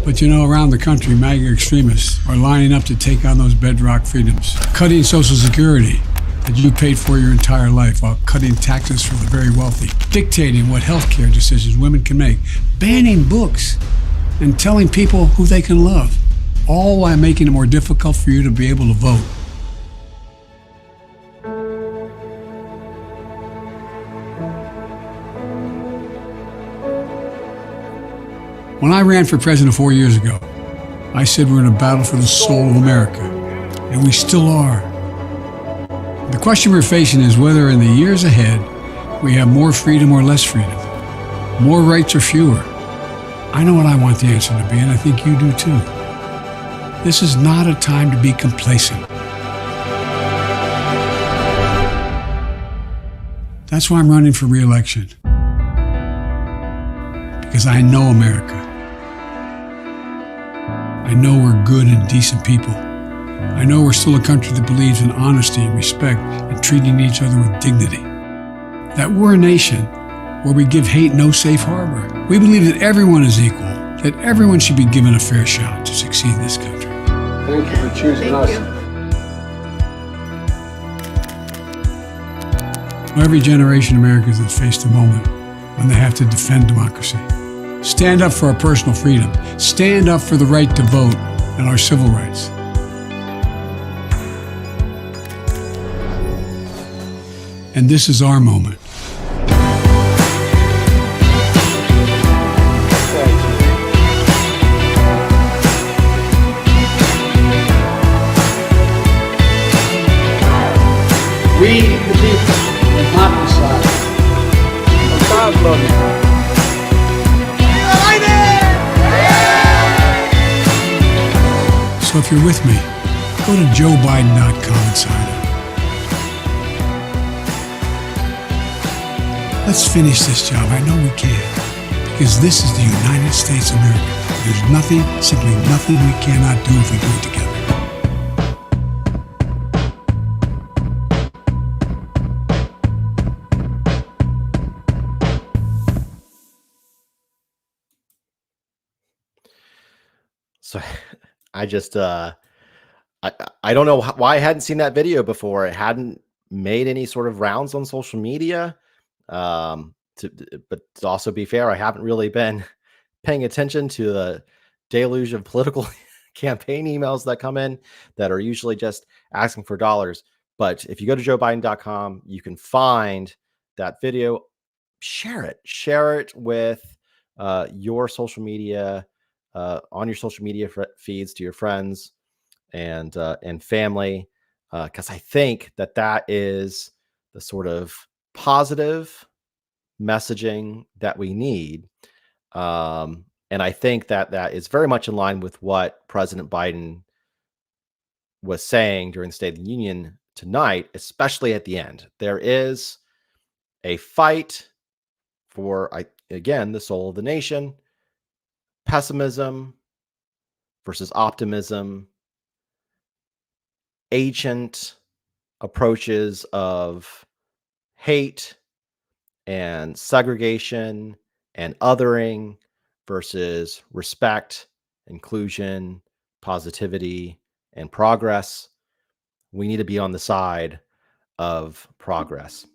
But around the country, MAGA extremists are lining up to take on those bedrock freedoms, cutting Social Security that you paid for your entire life while cutting taxes for the very wealthy, dictating what healthcare decisions women can make, banning books, and telling people who they can love, all while making it more difficult for you to be able to vote. When I ran for president 4 years ago, I said we're in a battle for the soul of America, and we still are. The question we're facing is whether in the years ahead we have more freedom or less freedom, more rights or fewer. I know what I want the answer to be, and I think you do too. This is not a time to be complacent. That's why I'm running for re-election, because I know America. I know we're good and decent people. I know we're still a country that believes in honesty and respect and treating each other with dignity. That we're a nation where we give hate no safe harbor. We believe that everyone is equal, that everyone should be given a fair shot to succeed in this country. Thank you for choosing us. Every generation of Americans has faced a moment when they have to defend democracy. Stand up for our personal freedom. Stand up for the right to vote and our civil rights. And this is our moment. We, the people, will not decide. God love you. So if you're with me, go to joebiden.com and sign up. Let's finish this job. I know we can. Because this is the United States of America. There's nothing, simply nothing we cannot do if we do it together. So I just I don't know why I hadn't seen that video before. It hadn't made any sort of rounds on social media. But to also be fair, I haven't really been paying attention to the deluge of political campaign emails that come in that are usually just asking for dollars. But if you go to joebiden.com, you can find that video. Share it with your social media, on your social media feeds to your friends and family, because I think that is the sort of positive messaging that we need. And I think that is very much in line with what President Biden was saying during the State of the Union tonight, especially at the end. There is a fight for, again, the soul of the nation, pessimism versus optimism, ancient approaches of hate and segregation and othering versus respect, inclusion, positivity, and progress. We need to be on the side of progress.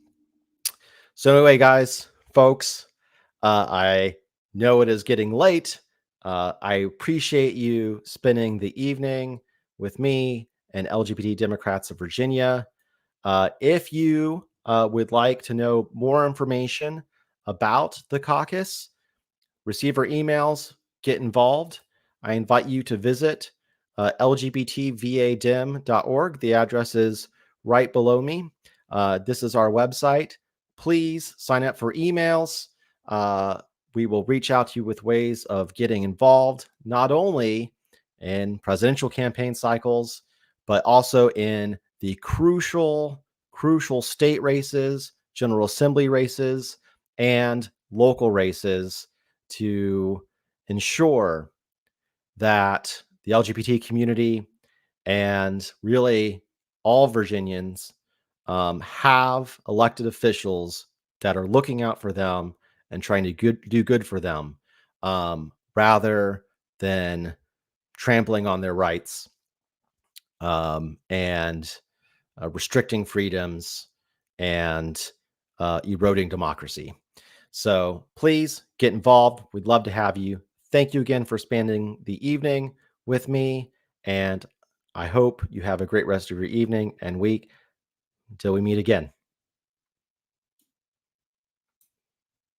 So anyway, guys, folks, I know it is getting late. I appreciate you spending the evening with me and LGBT Democrats of Virginia. If you would like to know more information about the caucus, receive our emails, get involved, I invite you to visit lgbtvadem.org. The address is right below me. This is our website. Please sign up for emails. We will reach out to you with ways of getting involved, not only in presidential campaign cycles, but also in the crucial state races, General Assembly races, and local races to ensure that the LGBT community and really all Virginians have elected officials that are looking out for them and trying to do good for them, rather than trampling on their rights and restricting freedoms and eroding democracy. So please get involved. We'd love to have you. Thank you again for spending the evening with me, and I hope you have a great rest of your evening and week until we meet again.